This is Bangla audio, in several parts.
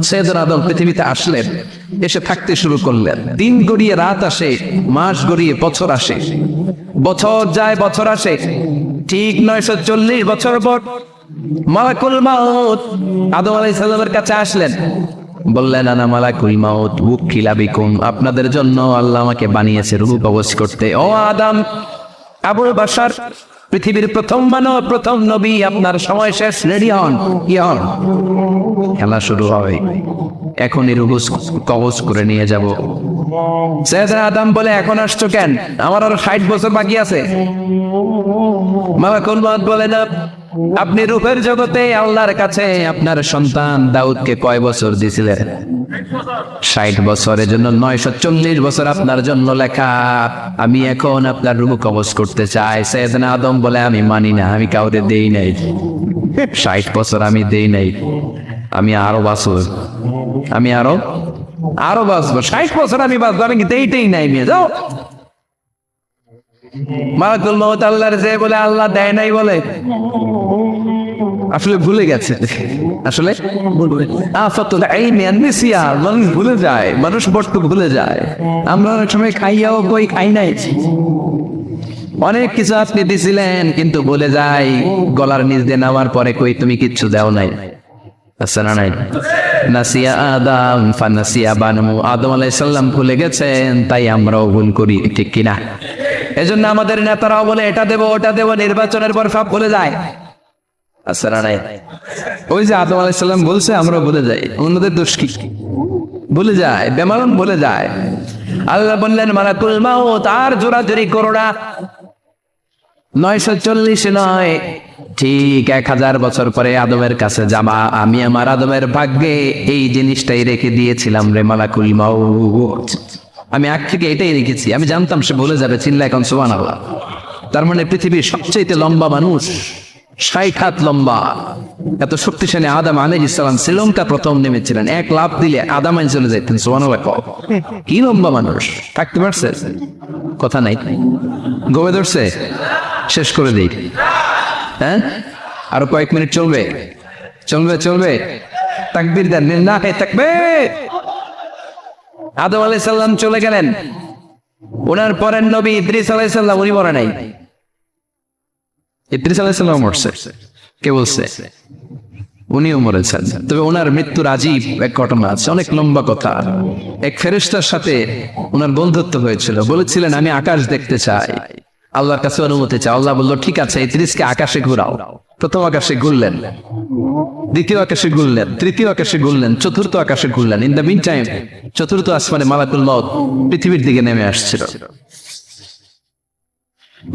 সৈয়দনা আদম পৃথিবীতে আসলেন, এসে থাকতে শুরু করলেন। দিন গড়িয়ে রাত আসে, মাস গড়িয়ে বছর আসে, বছর যায় বছর আসে। ঠিক 940 বছর পর মালাকুল মাউত আদম আলাইহিস সালামের কাছে আসলেন, বললেন আনা মালাকুল মাউত উকিলা বিকুম, আপনাদের জন্য আল্লাহ আমাকে বানিয়েছে রূহ কবজ করতে। ও আদম, আবুল বাশার, পৃথিবীর প্রথম মানব, প্রথম নবী, আপনার সময় শেষ, রেডি হন। কি হন? খেলা শুরু হয়, এখনই রূহ কবজ করে নিয়ে যাব। সাইয়েদনা আদম বলে, এখন আসছো কেন? আমার আরো 60 বছর বাকি আছে। মালাকুল মাউত বলে, না, আপনি রূহের জগতে আল্লাহর কাছে আপনার সন্তান দাউদকে কয় বছর দিয়েছিলেন? 60 বছরের জন্য 940 বছর আপনার জন্য লেখা। আমি এখন আপনার রূহ কবজ করতে চাই। সাইয়েদনা আদম বলে, আমি মানি না, আমি কাউকে দেই নাই, 60 বছর আমি দেই নাই, আমি আরো বাঁচব, আমি আরো বাঁচবো, 60 বছর আমি বাঁচবো, আমি দেইতেই নাই। নিয়ে যাও। মালাকুল মাউত আল্লাহর যে বলে, আল্লাহ দেয় নাই বলে, আসলে ভুলে গেছে। আসলে মানুষ ভুলে যায়, মানুষ বস্তু ভুলে যায়। আমরা অনেক সময় খাইয়াও কই খাই নাই। অনেক কিছু আপনি দিছিলেন কিন্তু ভুলে যাই, গলার নিচ দিয়ে নামার পরে কই তুমি কিচ্ছু দাও নাই। আচ্ছা না নাই? নাসিয়া আদম ফানাসিয়া বানু, আদম আলাইহিস সালাম ভুলে গেছেন, তাই আমরাও ভুল করি, ঠিক কিনা? এজন্য আমাদের নেতারাও বলে এটা দেবো ওটা দেবো, নির্বাচনের পর সব ভুলে যায়। আচ্ছা না নাই? ওই যে আদম আলাইহিস সালাম বলছে, আমরা ভুলে যাই। অন্যদের দোষ কি? ভুলে যায়, বেমালুম ভুলে যায়। আল্লাহ বললেন, মালাকুল মাউত আর জোরাজুরি করো না, 940 নয়, ঠিক 1000 বছর পরে আদমের কাছে যাবা। আমি আমার আদমের ভাগ্যে এই জিনিসটাই রেখে দিয়েছিলাম রে মালাকুল মাউত। আমি আগ থেকে এটাই রেখেছি, আমি জানতাম সে ভুলে যাবে। চিল্লা এখন সুবহানাল্লাহ। তার মানে পৃথিবীর সবচেয়ে লম্বা মানুষ, 60 হাত লম্বা, এত শক্তিশালী আদম আলাইহিস সালাম শ্রীলঙ্কা প্রথম নেমেছিলেন। এক লাফ দিলে আদামায় চলে যাইতেন। সুবহানাল্লাহ। কি লম্বা মানুষ, থাকতে পারছে? কথা নাই, গবে ধরছে। শেষ করে দিই, হ্যাঁ? আরো কয়েক মিনিট চলবে, চলবে, চলবে। তাকবীর দেন, না হে তাকবীর। আদম আলাইহিস সালাম চলে গেলেন। ওনার পরের নবী ইদ্রিস আলাইহিস সালাম, উনি মরে নাই। ইদ্রিস আলাইহিস সালাম মরছে, কে বলছে? উনিও মরেছেন। তবে ওনার মৃত্যুর আজীব এক ঘটনা আছে, অনেক লম্বা কথা। এক ফেরেশতার সাথে ওনার বন্ধুত্ব হয়েছিল, বলেছিলেন আমি আকাশ দেখতে চাই, আল্লাহর কাছে অনুমতি চাই। আল্লাহ বলল ঠিক আছে, ইদ্রিসকে আকাশে ঘুরাও। প্রথম আকাশে ঘুরলেন, দ্বিতীয় আকাশে ঘুরলেন, তৃতীয় আকাশে ঘুরলেন, চতুর্থ আকাশে ঘুরলেন। ইন দ্য মিন টাইম চতুর্থ আসমানে মালাকুল মাউত পৃথিবীর দিকে নেমে আসছিল।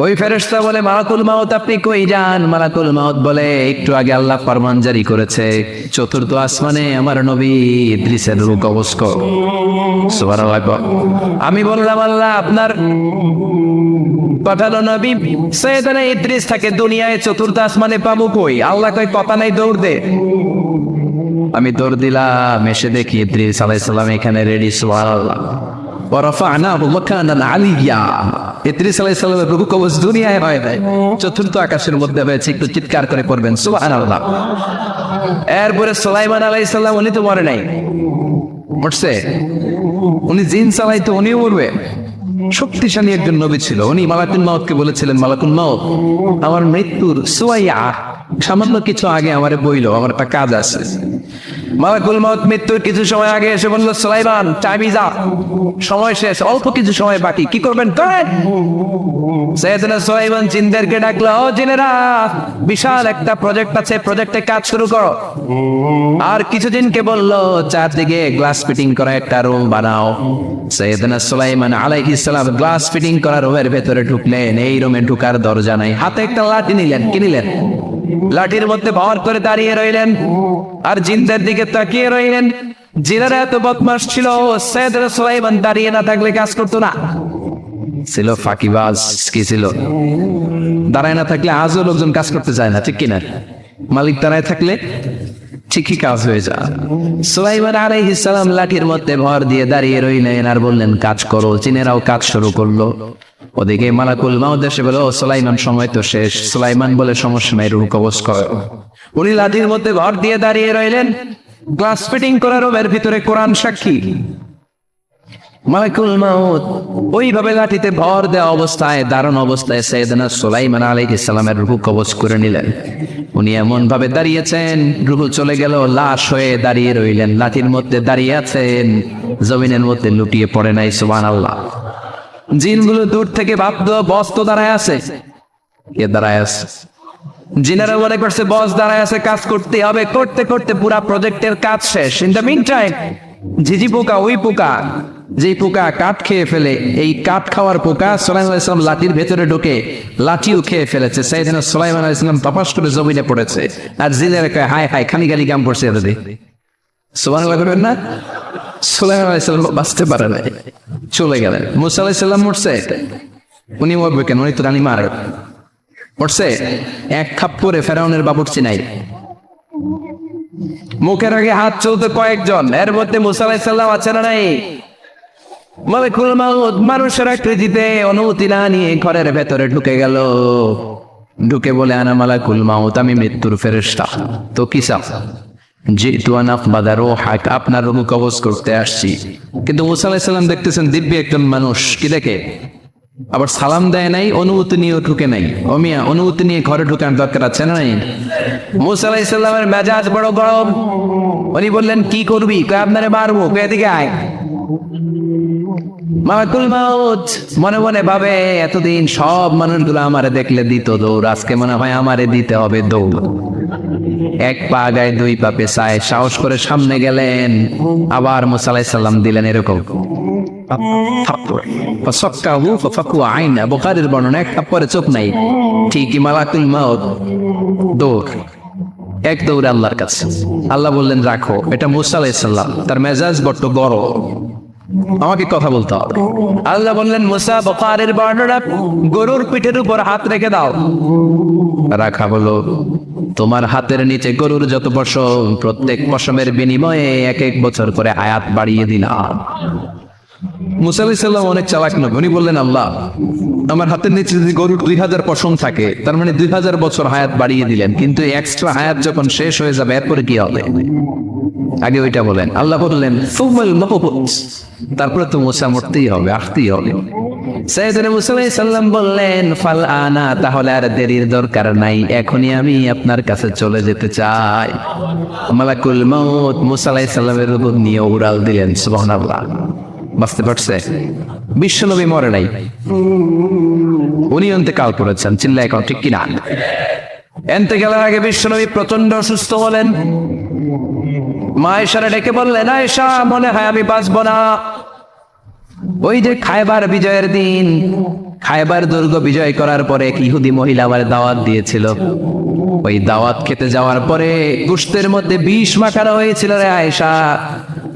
ওই ফেরেশতা বলে, মালাকুল মাউত আপনি কই যান? মালাকুল মাউত বলে, একটু আগে আল্লাহ ফরমান জারি করেছে, চতুর্থ আসমানে আমার নবী ইদ্রিসের রূহ কবজ কর। সুবহানাল্লাহ। আমি বললাম, আল্লাহ আপনার পাঠানো নবী সাইয়েদনা ইদ্রিস থাকে দুনিয়ায়, চতুর্থ আসমানে পাবো কই? আল্লাহ কই কথা নাই, দৌড় দে। আমি দৌড় দিলাম, এসে দেখি ইদ্রিস আলাইহিস সালাম এখানে রেডি। সুবহানাল্লাহ। ওয়ারাফা'নাহু মাকানান আলিয়্যা। ইদ্রিস আলাইহিস সালামের রূহ কবজ দুনিয়ায় হয় নাই, চতুর্থ আকাশের মধ্যে হয়েছে। একটু চিৎকার করে পড়বেন সুবহানাল্লাহ। এরপরে সুলাইমান আলাইহিস সালাম, উনি তো মরে নাই, মরছে। উনি জিন চালাইতো, উনিও মরবে। শক্তিশালী একজন নবী ছিল। উনি মালাকুল মাউতকে বলেছিলেন, মালাকুল মাউত আমার মৃত্যুর সুয়াইয়া সামান্য কিছু আগে আমারে বইলো, আমার একটা কাজ আছে। মালাকুল মাউত মৃত্যুর কিছু সময় আগে এসে বলল, সুলাইমান টাইম ইজ আপ, সময় শেষ, অল্প কিছু সময় বাকি, কি করবেন করেন। সাইয়েদনা সুলাইমান জিনদেরকে ডাকলো, ও জিনেরা, বিশাল একটা প্রজেক্ট আছে, প্রজেক্টে কাজ শুরু করো। আর কিছু জিনকে বললো, চারদিকে গ্লাস ফিটিং করা একটা রুম বানাও। সাইয়েদনা সুলাইমান আলাইহিস সালাম গ্লাস ফিটিং করা রুমের ভেতরে ঢুকলেন। এই রুমে ঢুকার দরজা নাই, হাতে একটা লাঠি নিলেন। কি নিলেন? লাঠির মধ্যে ভর করে দাঁড়িয়ে রইলেন আর জিনদের দিকে তাকিয়ে রইলেন। জিনেরা এত বদমাশ ছিল, সাইয়েদনা সুলাইমান দাঁড়িয়ে না থাকলে কাজ করতো না। ছিল ফাঁকিবাজ। কি ছিল? দাঁড়ায় না থাকলে আজও লোকজন কাজ করতে চায় না, ঠিক কিনা? মালিক দাঁড়ায় থাকলে ঠিকই কাজ হয়ে যায়। সুলাইমান আলাইহিস সালাম লাঠির মধ্যে ভর দিয়ে দাঁড়িয়ে রইলেন আর বললেন, কাজ করো। জিনেরাও কাজ শুরু করলো। ওদিকে মালাকুল মাউত এসে বলে, ও সুলাইমান সময় তো শেষ। সুলাইমান বলে, সমস্যা নাই, রূহ কবজ করো। উনি লাঠির মধ্যে ভর দিয়ে দাঁড়িয়ে রইলেন। গ্লাস ফিটিং করা রুমের ভিতরে কোরআন সাক্ষী। মালাকুল মাউত ওইভাবে লাঠিতে ভর দেওয়া অবস্থায়, দারুণ অবস্থায় সাইয়েদনা সুলাইমান আলাইহিস সালামের রূহ কবজ করে নিলেন। উনি এমন ভাবে দাঁড়িয়েছেন, রূহ চলে গেল, লাশ হয়ে দাঁড়িয়ে রইলেন। লাঠির মধ্যে দাঁড়িয়ে আছেন, জমিনের মধ্যে লুটিয়ে পড়ে নাই। সুবহানাল্লাহ। জিনগুলো দূর থেকে ভাবতো বস তো দাঁড়ায় আছে। কে দাঁড়ায় আছে? জিনারা মনে করছে বস দাঁড়ায় আছে, কাজ করতে হবে। করতে করতে পুরা প্রজেক্টের কাজ শেষ। ইন দ্য মিন টাইম ঝিঝি পোকা, ওই পোকা যে পোকা কাঠ খেয়ে ফেলে, এই কাঠ খাওয়ার পোকা সুলাইমান আলাইহিস সালাম লাঠির ভেতরে ঢুকে লাঠিও খেয়ে ফেলেছে। সাইয়েদনা সুলাইমান আলাইহিস সালাম তপাস করে জমিনে পড়েছে। আর জিনেরা কয় হায় হায়, খালি খালি কাম করছে এতদিন। সুবহানাল্লাহ বলবেন না? সুলাইমান আলাইহিস সালাম বাঁচতে পারে নাই, চলে গেলেন। মুসা আলাইহিস সালাম মরছে, উনি মরবে কেন? উনি তো রানী মার মরছে। এক খাপ করে ফেরাউনের বাবুর্চি নাই, মুখের আগে হাত চলতে কয়েকজন, এর মধ্যে মুসা আলাইহিস সালাম আছে না নাই? মালাকুল মাউত মানুষের আকৃতিতে অনুমতি না নিয়ে ঘরের ভেতরে ঢুকে গেল। ঢুকে বলে আনা মালাকুল মাউত, আমি মৃত্যুর ফেরেশতা। তো কি চাও? জিতু আন আকবাদা রূহাক, আপনার রূহ কবজ করতে আসছি। কিন্তু মুসা আলাইহিস সালাম দেখতেছেন দিব্য একজন মানুষ, কি দেখে? আবার সালাম দেয় নাই, অনুমতি নিয়েও ঢুকে নাই। ও মিয়া, অনুমতি নিয়ে ঘরে ঢুকার দরকার আছে না নাই? মুসা আলাইহিস সালামের মেজাজ বড় গরম। উনি বললেন কি করবি? কয় আপনারে মারবো। কয় এদিকে আয়। মালাকুল মাউত মনে মনে ভাবে এতদিন সব মানুষগুলো আমারে দেখলে দিত দৌড়, আজকে মনে হয় আমারে দিতে হবে দৌড়। এক পা গায়ে দুই পা পেছায় সাহস করে সামনে গেলেন। আবার মুসা আলাইহিস সালাম দিলেন এরকম বুখারীর বর্ণনা, এক থাপ্পড়ে চোখ নাই। ঠিকই মালাকুল মাউত দৌড়, এক দৌড়ে আল্লাহর কাছে। আল্লাহ বললেন রাখো, এটা মুসা আলাইহিস সালাম, তার মেজাজ বড্ড গরম, আমাকে কথা বলতে হবে। আল্লাহ বললেন মুসা, বুখারীর বর্ণনা, গরুর পিঠের উপর হাত রেখে দাও। রাখা বলো, তোমার হাতের নিচে গরুর যত পশম, প্রত্যেক পশমের বিনিময়ে এক এক বছর করে হায়াত বাড়িয়ে দিলাম। মুসা আলাইহিস সালাম অনেক চালাক নবী, উনি বললেন আল্লাহ আমার হাতের নিচে যদি গরুর 2000 পশম থাকে, তার মানে 2000 বছর হায়াত বাড়িয়ে দিলেন, কিন্তু এক্সট্রা হায়াত যখন শেষ হয়ে যাবে এরপরে কি হবে? আগে ওইটা বলেন। আল্লাহ বললেন সুমাল মাহবুত, তারপরে তো মুসা মরতেই হবে, আসতেই হবে। সাইয়েদনা মুসা আলাইহিস সালাম বললেন ফাল আনা, তাহলে আর দেরির দরকার নাই, এখনই আমি আপনার কাছে চলে যেতে চাই। মালাকুল মাউত মুসা আলাইহিস সালামের রূহ নিয়ে উড়াল দিলেন। সুবহানাল্লাহ। বুঝতে পারছে? বিশ্বনবী মরে নাই, উনি ইন্তেকাল করেছেন। চিল্লায় এখন ঠিক কিনা? ইন্তেকালের আগে বিশ্বনবী প্রচন্ড অসুস্থ হলেন। মা আয়েশারে ডেকে বললেন আয়েশা, মনে হয় আমি বাঁচবো না। ওই যে খায়বার বিজয়ের দিন, খায়বার দুর্গ বিজয় করার পরে এক ইহুদি মহিলা আমার দাওয়াত দিয়েছিল। ওই দাওয়াত খেতে যাওয়ার পরে গোশতের মধ্যে বিষ মাখানো হয়েছিল রে আয়েশা।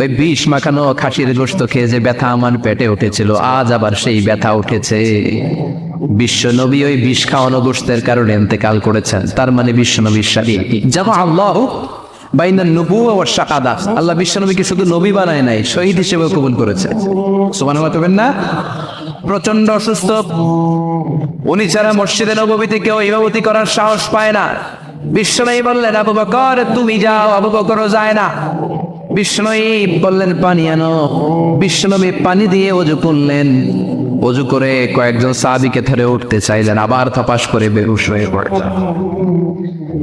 ওই বিষ মাখানো খাসির গোশত খেয়ে যে ব্যথা আমার পেটে উঠেছিল, আজ আবার সেই ব্যথা উঠেছে। বিশ্বনবী ওই বিষ খাওয়ানো গোশতের কারণে ইন্তেকাল করেছেন। তার মানে বিশ্বনবীর সাথে জামা আল্লাহ বাইনান নবুওয়া ওয়াশ শাহাদা, আল্লাহ বিশ্বনবীকে শুধু নবী বানায় নাই, শহীদ হিসেবে কবুল করেছে। সুবহানাল্লাহ বলবেন না? প্রচন্ড অসুস্থ, উনি ছাড়া মসজিদে নববীতে কেউ ইমামতি করার সাহস পায় না। বিশ্বনবী বললেন আবু বকর তুমি যাও, আবু বকরও যায় না। বিশ্বনবী বললেন পানি আনো। বিশ্বনবী পানি দিয়ে ওযু করলেন। ওযু করে কয়েকজন সাহাবীকে ধরে উঠতে চাইলেন, আবার তপাস করে বেহুশ হয়ে পড়লেন।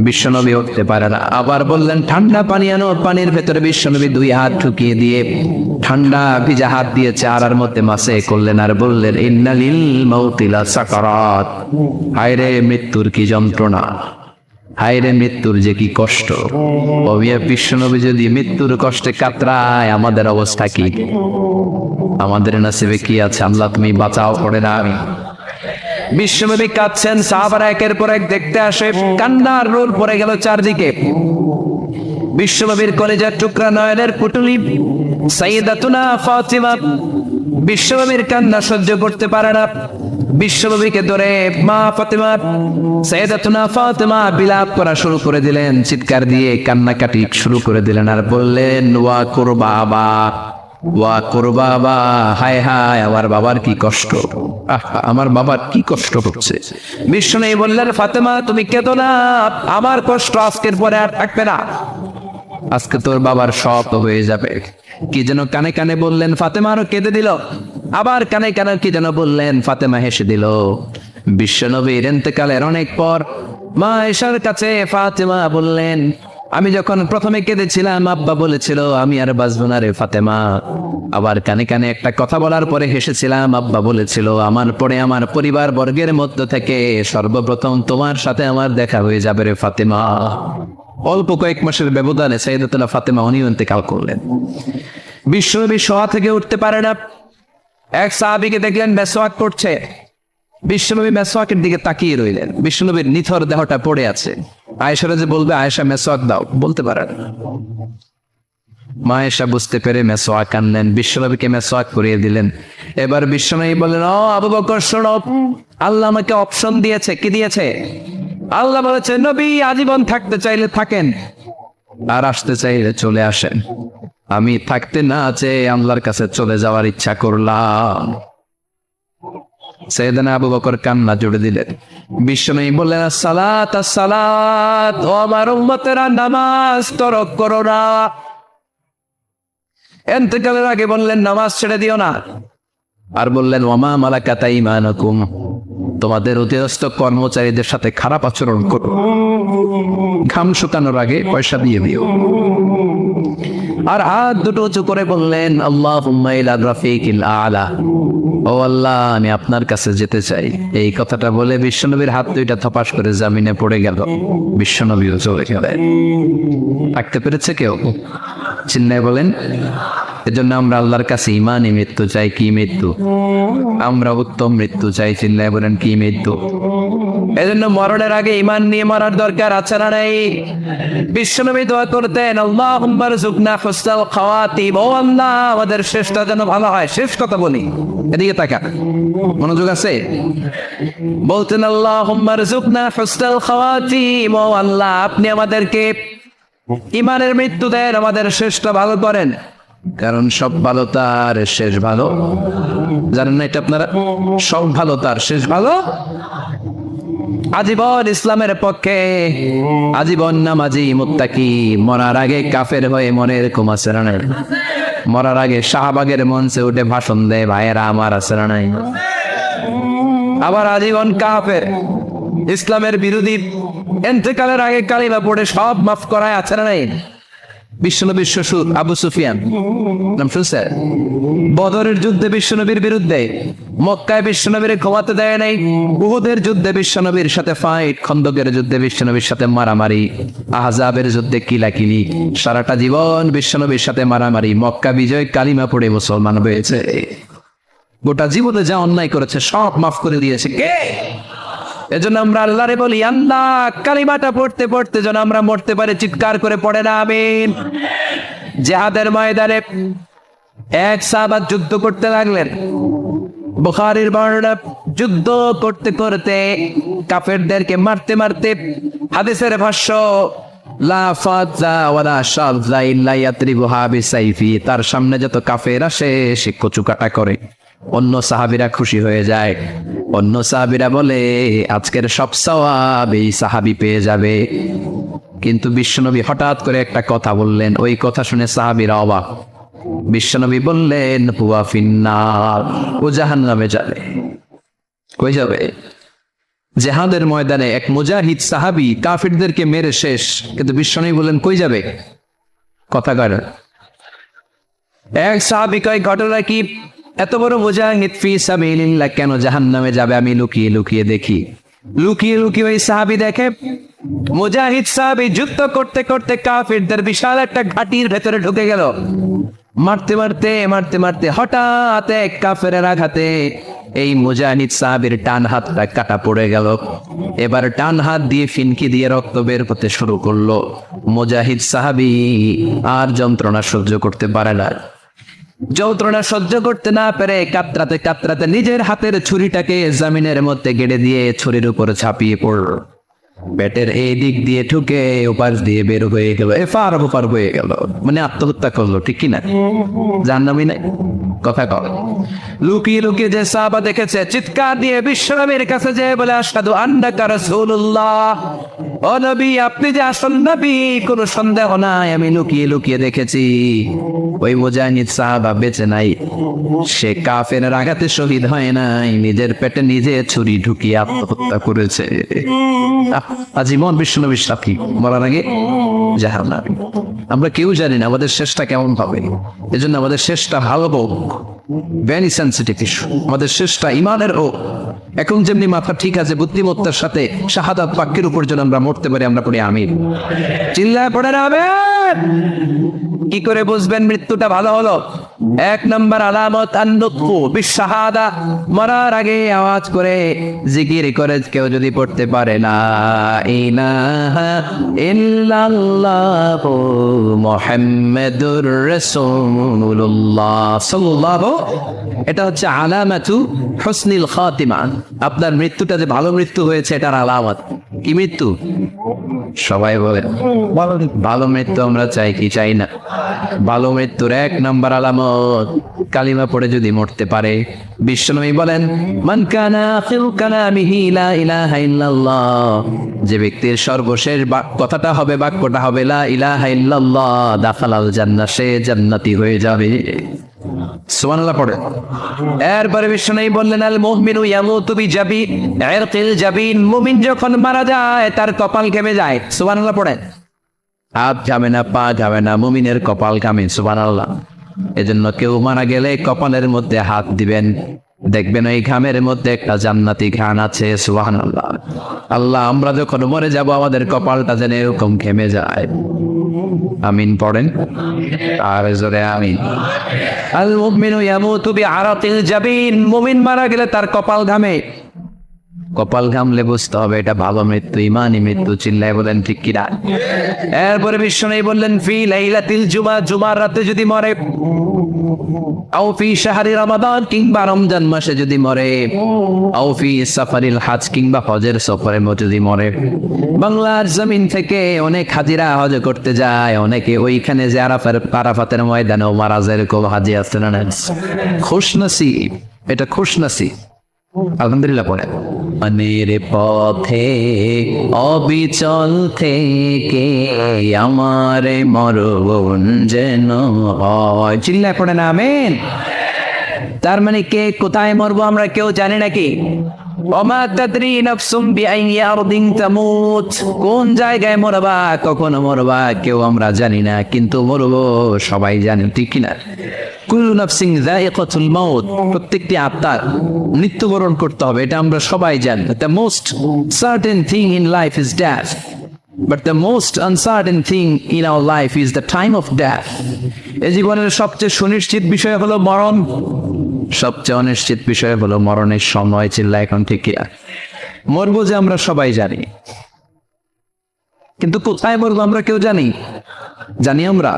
বিশ্বনবী উঠতে পারে না। আবার বললেন ঠান্ডা পানি আনো। পানির ভেতরে বিশ্বনবী দুই হাত ঢুকিয়ে দিয়ে ঠান্ডা ভিজা হাত দিয়ে চারার মধ্যে মাসে করলেন আর বললেন ইন্নালিল মাউতি লা সাকারাত, হায়রে মৃত্যুর কি যন্ত্রণা, হায়রে মৃত্যুর যে কি কষ্ট। বিশ্বনবী যদি মৃত্যুর কষ্টে কাতরায়, আমাদের অবস্থা কি? আমাদের নসিবে কি আছে? আল্লাহ তুমি বাঁচাও করে না। আমি বিশ্বনবী কাঁদছেন, সাহাবারা একের পর এক দেখতে আসে, কান্নার রোল পড়ে গেল চারদিকে। বিশ্বনবীর কলেজার টুকরা নয়নের পুটুলি সাইয়্যিদাতুনা ফাতিমা বিশ্বনবীর কান্না সহ্য করতে পারে না। বিশ্বনবীকে ধরে মা ফাতিমা, সাইয়্যিদাতুনা ফাতিমা বিলাপ করা শুরু করে দিলেন, চিৎকার দিয়ে কান্নাকাটি শুরু করে দিলেন আর বললেন ওয়া কুরবা, ওয়া কুরবাবা, হায় হায় আমার বাবার কি কষ্ট, আমার বাবার কি কষ্ট হচ্ছে। বিশ্বনবী বললেন, ফাতেমা তুমি কেঁদো না, আমার কষ্ট আজকের পরে আর থাকবে না, আজকে তোর বাবার সব হয়ে যাবে। কি যেন কানে কানে বললেন, ফাতেমা আরো কেঁদে দিল। আবার কানে কানে কি যেন বললেন, ফাতেমা হেসে দিল। বিশ্বনবীর ইন্তেকালের অনেক পর মা আয়েশার কাছে ফাতেমা বললেন, আমি যখন প্রথমে কেঁদেছিলাম আব্বা বলেছিল আমি আর বাঁচবো না রে ফাতেমা। আবার কানে কানে একটা কথা বলার পরে হেসেছিলাম, আব্বা বলেছিল আমার পরে আমার পরিবার বর্গের মধ্য থেকে সর্বপ্রথম তোমার সাথে আমার দেখা হয়ে যাবে রে ফাতেমা। অল্প কয়েক মাসের ব্যবধানে সাইয়েদাতুনা ফাতেমা উনিও ইন্তেকাল করলেন। বিশ্বনবী শোয়া থেকে উঠতে পারে না। এক সাহাবীকে দেখলেন মেসওয়াক করছে। বিশ্বনবী মেসওয়াকের দিকে তাকিয়ে রইলেন। বিশ্বনবীর নিথর দেহটা পড়ে আছে। আয়েশারা যে বলবে আয়েশা মেসওয়াক দাও, বলতে পারে না। মা আয়েশা বুঝতে পেরে মেসওয়াক আনলেন, বিশ্বনবীকে মেসওয়াক করিয়ে দিলেন। এবার বিশ্বনবী বললেন, ও আবু বকর শোনো, আল্লাহ আমাকে অপশন দিয়েছে। কি দিয়েছে? আল্লাহ বলেছে নবী আজীবন থাকতে চাইলে থাকেন, আর আসতে চাইলে চলে আসেন। আমি থাকতে না চেয়ে আল্লাহর কাছে চলে যাওয়ার ইচ্ছা করলাম। সাইয়েদনা আবু বকর কান্না জুড়ে দিলেন। বিশ্বনবী বললেন, আসসালাত আসসালাত, ও আমার উম্মতেরা নামাজ তরক করো না। ইন্তেকালের আগে বললেন নামাজ ছেড়ে দিও না। আর বললেন, ওয়ামা মালাকাত আইমানুকুম, তোমাদের অধীনস্থ কর্মচারীদের সাথে খারাপ আচরণ করো, ঘাম শুকানোর আগে পয়সা দিয়ে দিও। আর হাত দুটো উঁচু করে বললেন, আল্লাহুম্মা ইলা রাফিকিল আলা, ও আল্লাহ আমি আপনার কাছে যেতে চাই। এই কথাটা বলে বিশ্বনবীর হাত দুইটা থপাস করে জামিনে পড়ে গেল। বিশ্বনবীও চলে গেলেন। থাকতে পেরেছে কেউ? চিন্নায় বলেন। এজন্য আমরা আল্লাহর কাছে ইমানই মৃত্যু চাই। কি মৃত্যু? আমরা উত্তম মৃত্যু চাই। চিন্নায় বলেন কি মৃত্যু? এজন্য মরণের আগে ইমান নিয়ে মরার দরকার আছে না নাই? বিশ্বনবী দোয়া করতেন, আল্লাহুম্মা রযুকনা হুসনাল খাওয়াতিম, ও আল্লাহ আমাদের শেষটা যেন ভালো হয়। শেষ কথা বলি, এদিকে তাকা, মনোযোগ আছে? বলতেন, আল্লাহুম্মা রযুকনা হুসনাল খাওয়াতিম, ও আল্লাহ আপনি আমাদেরকে ইমানের মৃত্যু দেন, আমাদের শেষটা ভালো করেন। কারণ সব ভালো তার শেষ ভালো। জানেন না এটা আপনারা? সব ভালো তার শেষ ভালো। আজীবন ইসলামের পক্ষে, আজীবন নামাজি মুত্তাকি, মরার আগে কাফের হয়ে মনে এরকম আছে না? মরার আগে শাহবাগের মঞ্চে উঠে ভাষণ দেয়, ভাইয়েরা আমার আছে না নাই? আবার আজীবন কাফের, ইসলামের বিরোধী, ইন্তেকালের আগে কালিমা পড়ে সব মাফ করায় আছে না নাই? বিশ্বনবীর শ্বশুর আবু সুফিয়ান, নাম শুনছেন? বদরের যুদ্ধে বিশ্বনবীর বিরুদ্ধে, মক্কায় বিশ্বনবীর ঘুমাতে দেয় নাই, উহুদের যুদ্ধে বিশ্বনবীর সাথে ফাইট, খন্দকের যুদ্ধে বিশ্বনবীর সাথে মারামারি, আহজাবের যুদ্ধে কিলাকিলি, সারাটা জীবন বিশ্বনবীর সাথে মারামারি, মক্কা বিজয় কালিমা পড়ে মুসলমান হয়েছে। গোটা জীবনে যা অন্যায় করেছে সব মাফ করে দিয়েছে কে? এজন্য আমরা আল্লাহরে বলি, আল্লাহ কালিমাটা পড়তে পড়তে যেন আমরা মরতে পারি। চিৎকার করে পড়ে না আমিন। জিহাদের ময়দানে এক সাহাবা যুদ্ধ করতে লাগলেন। বুখারীর বর্ণনা, যুদ্ধ করতে করতে কাফেরদেরকে মারতে মারতে, হাদিসের ভাষ্য, লা ফাযা ওয়ালা শাযা ইল্লা ইয়াতরিবুহা বিসাইফি, তার সামনে যত কাফের আসে সে কচু কাটা করে। অন্য সাহাবীরা খুশি হয়ে যায়। অন্য সাহাবীরা বলে আজকের সব সওয়াব এই সাহাবী পেয়ে যাবে। কিন্তু বিশ্বনবী হঠাৎ করে একটা কথা বললেন, ওই কথা শুনে সাহাবীরা অবাক। বিশ্বনবী বললেন, হুয়া ফিন্নার, ও জাহান্নামে যাবে। কই যাবে? জিহাদের ময়দানে এক মুজাহিদ সাহাবী কাফিরদেরকে মেরে শেষ, কিন্তু বিশ্বনবী বললেন কই যাবে? কথা কয় না। এক সাহাবী কয়, ঘটনা কি? এত বড় মুজাহিদ ফি সাবিলিল্লাহ কেন জাহান্নামে যাবে? আমি লুকিয়ে লুকিয়ে দেখি। লুকিয়ে লুকিয়ে ওই সাহাবী দেখে, মুজাহিদ সাহাবী যুদ্ধ করতে করতে কাফিরদের বিশাল একটা ঘাটির ভেতরে ঢুকে গেল। মারতে মারতে মারতে মারতে হঠাৎ এক কাফেরের আঘাতে এই মুজাহিদ সাহাবীর ডান হাতটা কাটা পড়ে গেল। এবার ডান হাত দিয়ে ফিনকি দিয়ে রক্ত বের হতে শুরু করলো। মুজাহিদ সাহাবী আর যন্ত্রণা সহ্য করতে পারে না। যন্ত্রণা সহ্য করতে না পেরে কাতরাতে কাতরাতে নিজের হাতের ছুরিটাকে জমিনের মধ্যে গেড়ে দিয়ে ছুরির উপরে ঝাঁপিয়ে পড়ল। পেটের এই দিক দিয়ে ঢুকে ওপাশ দিয়ে বের হয়ে গেল, এফার ওপার হয়ে গেল, মানে আত্মহত্যা করলো, ঠিক কিনা? জাহান্নামী নাই? কথা কর। লুকিয়ে লুকিয়ে যে সাহাবা দেখেছে, চিৎকার দিয়ে বিশ্বনবীর কাছে যেয়ে বলে, আশহাদু আন্নাকা রাসূলুল্লাহ, ও নবী আপনি যে আসল নবী, কোনো সন্দেহ নাই, আমি লুকিয়ে লুকিয়ে দেখেছি। ওই মুজাহিদ সাহাবা বেঁচে নাই, সে কাফেরের আঘাতে শহীদ হয় নাই, নিজের পেটে নিজে ছুরি ঢুকিয়ে আত্মহত্যা করেছে। আজীবন বিশ্বনবীর সাথী, মরার আগে জাহান্নামী। আমরা কেউ জানি না আমাদের শেষটা কেমন হবে, এজন্য আমাদের শেষটা ভালো হোক, ভেরি সেন্সিটিভ ইস্যু। আমাদের শেষটা ইমানের হোক। এখন যেমনি মাথা ঠিক আছে, বুদ্ধিমত্তার সাথে শাহাদাত বাক্যের উপর যেন আমরা মরতে পারি, আমরা পড়ি আমিন। চিল্লায় পড়ে না হবে। কি করে বুঝবেন মৃত্যুটা ভালো হলো? এক নম্বর আলামত আন-নুতকু বিশ-শাহাদা, মরার আগে আওয়াজ করে জিকির করে কেউ যদি পড়তে পারে লা ইলাহা ইল্লাল্লাহু মুহাম্মাদুর রাসূলুল্লাহ সাল্লাল্লাহু, এটা হচ্ছে আলামাতু হুসনিল খাতিমা। আপনার মৃত্যুটা যে ভালো মৃত্যু হয়েছে এটার আলামত। কি মৃত্যু? সবাই বলে ভালো মৃত্যু আমরা চাই কি চাই না? ভালো মৃত্যুর এক নম্বর আলামত কালিমা পড়ে যদি মরতে পারে। বিশ্বনবী বলেন, মান কানা আখিরু কালামিহি লা ইলাহা ইল্লাল্লাহ, যে ব্যক্তির সর্বশেষ কথাটা হবে, বাক্যটা হবে লা ইলাহা ইল্লাল্লাহ, দাখালাল জান্নাহ, সে জান্নাতি হয়ে যাবে। সুবহানাল্লাহ পড়ে। এরপরে বিশ্বনবী বললেন, আল মুমিনু ইয়ামুতু বিজাবি ইরকিল জাবিন, মুমিন যখন মারা যায় তার কপাল ঘেমে যায়। সুবহানাল্লাহ পড়ে। হাত ঘামে না, পা ঘামে না, মুমিনের কপাল ঘামে। সুবহানাল্লাহ। এজন্য কেউ মারা গেলে কপালের মধ্যে হাত দিবেন, দেখবেন ওই ঘামের মধ্যে একটা জান্নাতি ঘ্রাণ আছে। সুবহানাল্লাহ। আল্লাহ, আমরা যখন মরে যাব আমাদের কপালটা যেন এরকম ঘেমে যায়। আমিন পড়েন আর জোরে আমিন। আল মুমিনু ইয়ামুতু বিআরাকিল জাবিন, মুমিন মারা গেলে তার কপাল ঘামে। কপাল ঘামলে বুঝতে হবে এটা ভালো মৃত্যু, ইমানি মৃত্যু। চিল্লায় বলেন ঠিক কিনা? এরপরে বিশ্বনবী বললেন, ফি লাইলাতিল জুমা, জুমার রাতে যদি মরে, আও ফি শাহরি রমাদান, কিংবা রমজান মাসে যদি মরে, আও ফি সাফারিল হজ, কিংবা হজের সফরে যদি মরে। বাংলার জমিন থেকে অনেক হাজিরা হজ করতে যায়, অনেকে ওইখানে যে আরাফাতের ময়দানেও মারা যায়, এরকম হাজি আছে না? খুশনসিব, এটা খুশনসিব। আলহামদুলিল্লাহ পড়ে। মনের পথে অবিচল থেকে আমার মরণ যেন হয়। চিল্লায় পড়ে না আমিন। তার মানে কে কোথায় মরবো আমরা কেউ জানি নাকি? ওমা তাদরি নাফসুম বিআইয়ি আরদিন তামুত, কোন জায়গায় মরবা, কখন মরবা কেউ আমরা জানি না, কিন্তু মরবো সবাই জানে, ঠিক কিনা? কুল্লু নাফসিন যায়িকাতুল মাউত, প্রত্যেকটি আত্মার মৃত্যুবরণ করতে হবে, এটা আমরা সবাই জানি। The most certain thing in life is death, but the most uncertain thing in our life is the time of death. এই জীবনের সবচেয়ে সুনিশ্চিত বিষয় হলো মরণ, সবচেয়ে অনিশ্চিত বিষয় হলো মরণের সময়। চিল্লা এখন ঠিক কিনা? মরবো যে আমরা সবাই জানি, কিন্তু কোথায় মরবো আমরা কেউ জানি? জানি আমরা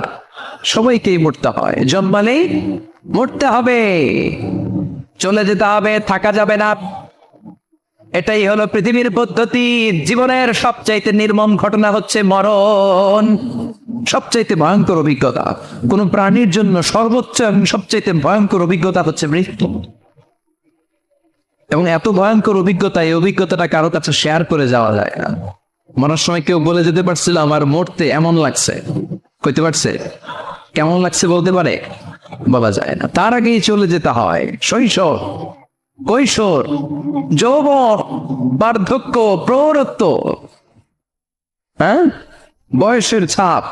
সবাইকেই মরতে হয়, জন্মালেই মরতে হবে, চলে যেতে হবে, থাকা যাবে না। এটাই হলো পৃথিবীর পদ্ধতি। জীবনের সবচাইতে নির্মম ঘটনা হচ্ছে মরণ, সবচাইতে ভয়ঙ্কর অভিজ্ঞতা কোন প্রাণীর জন্য সর্বোচ্চ এবং সবচাইতে ভয়ঙ্কর অভিজ্ঞতা হচ্ছে মৃত্যু। এবং এত ভয়ঙ্কর অভিজ্ঞতা, এই অভিজ্ঞতাটা কারো কাছে শেয়ার করে যাওয়া যায় না। মরার সময় কেউ বলে যেতে পারছিল আমার মরতে এমন লাগছে, কইতে পারছে? কেমন লাগছে বলতে পারে? বলা যায় না। তার আগেই চলে যেতে হয় শৈশব, কৈশোর, যৌবন, বার্ধক্য, প্রৌঢ়ত্ব, বয়সের ছাপ,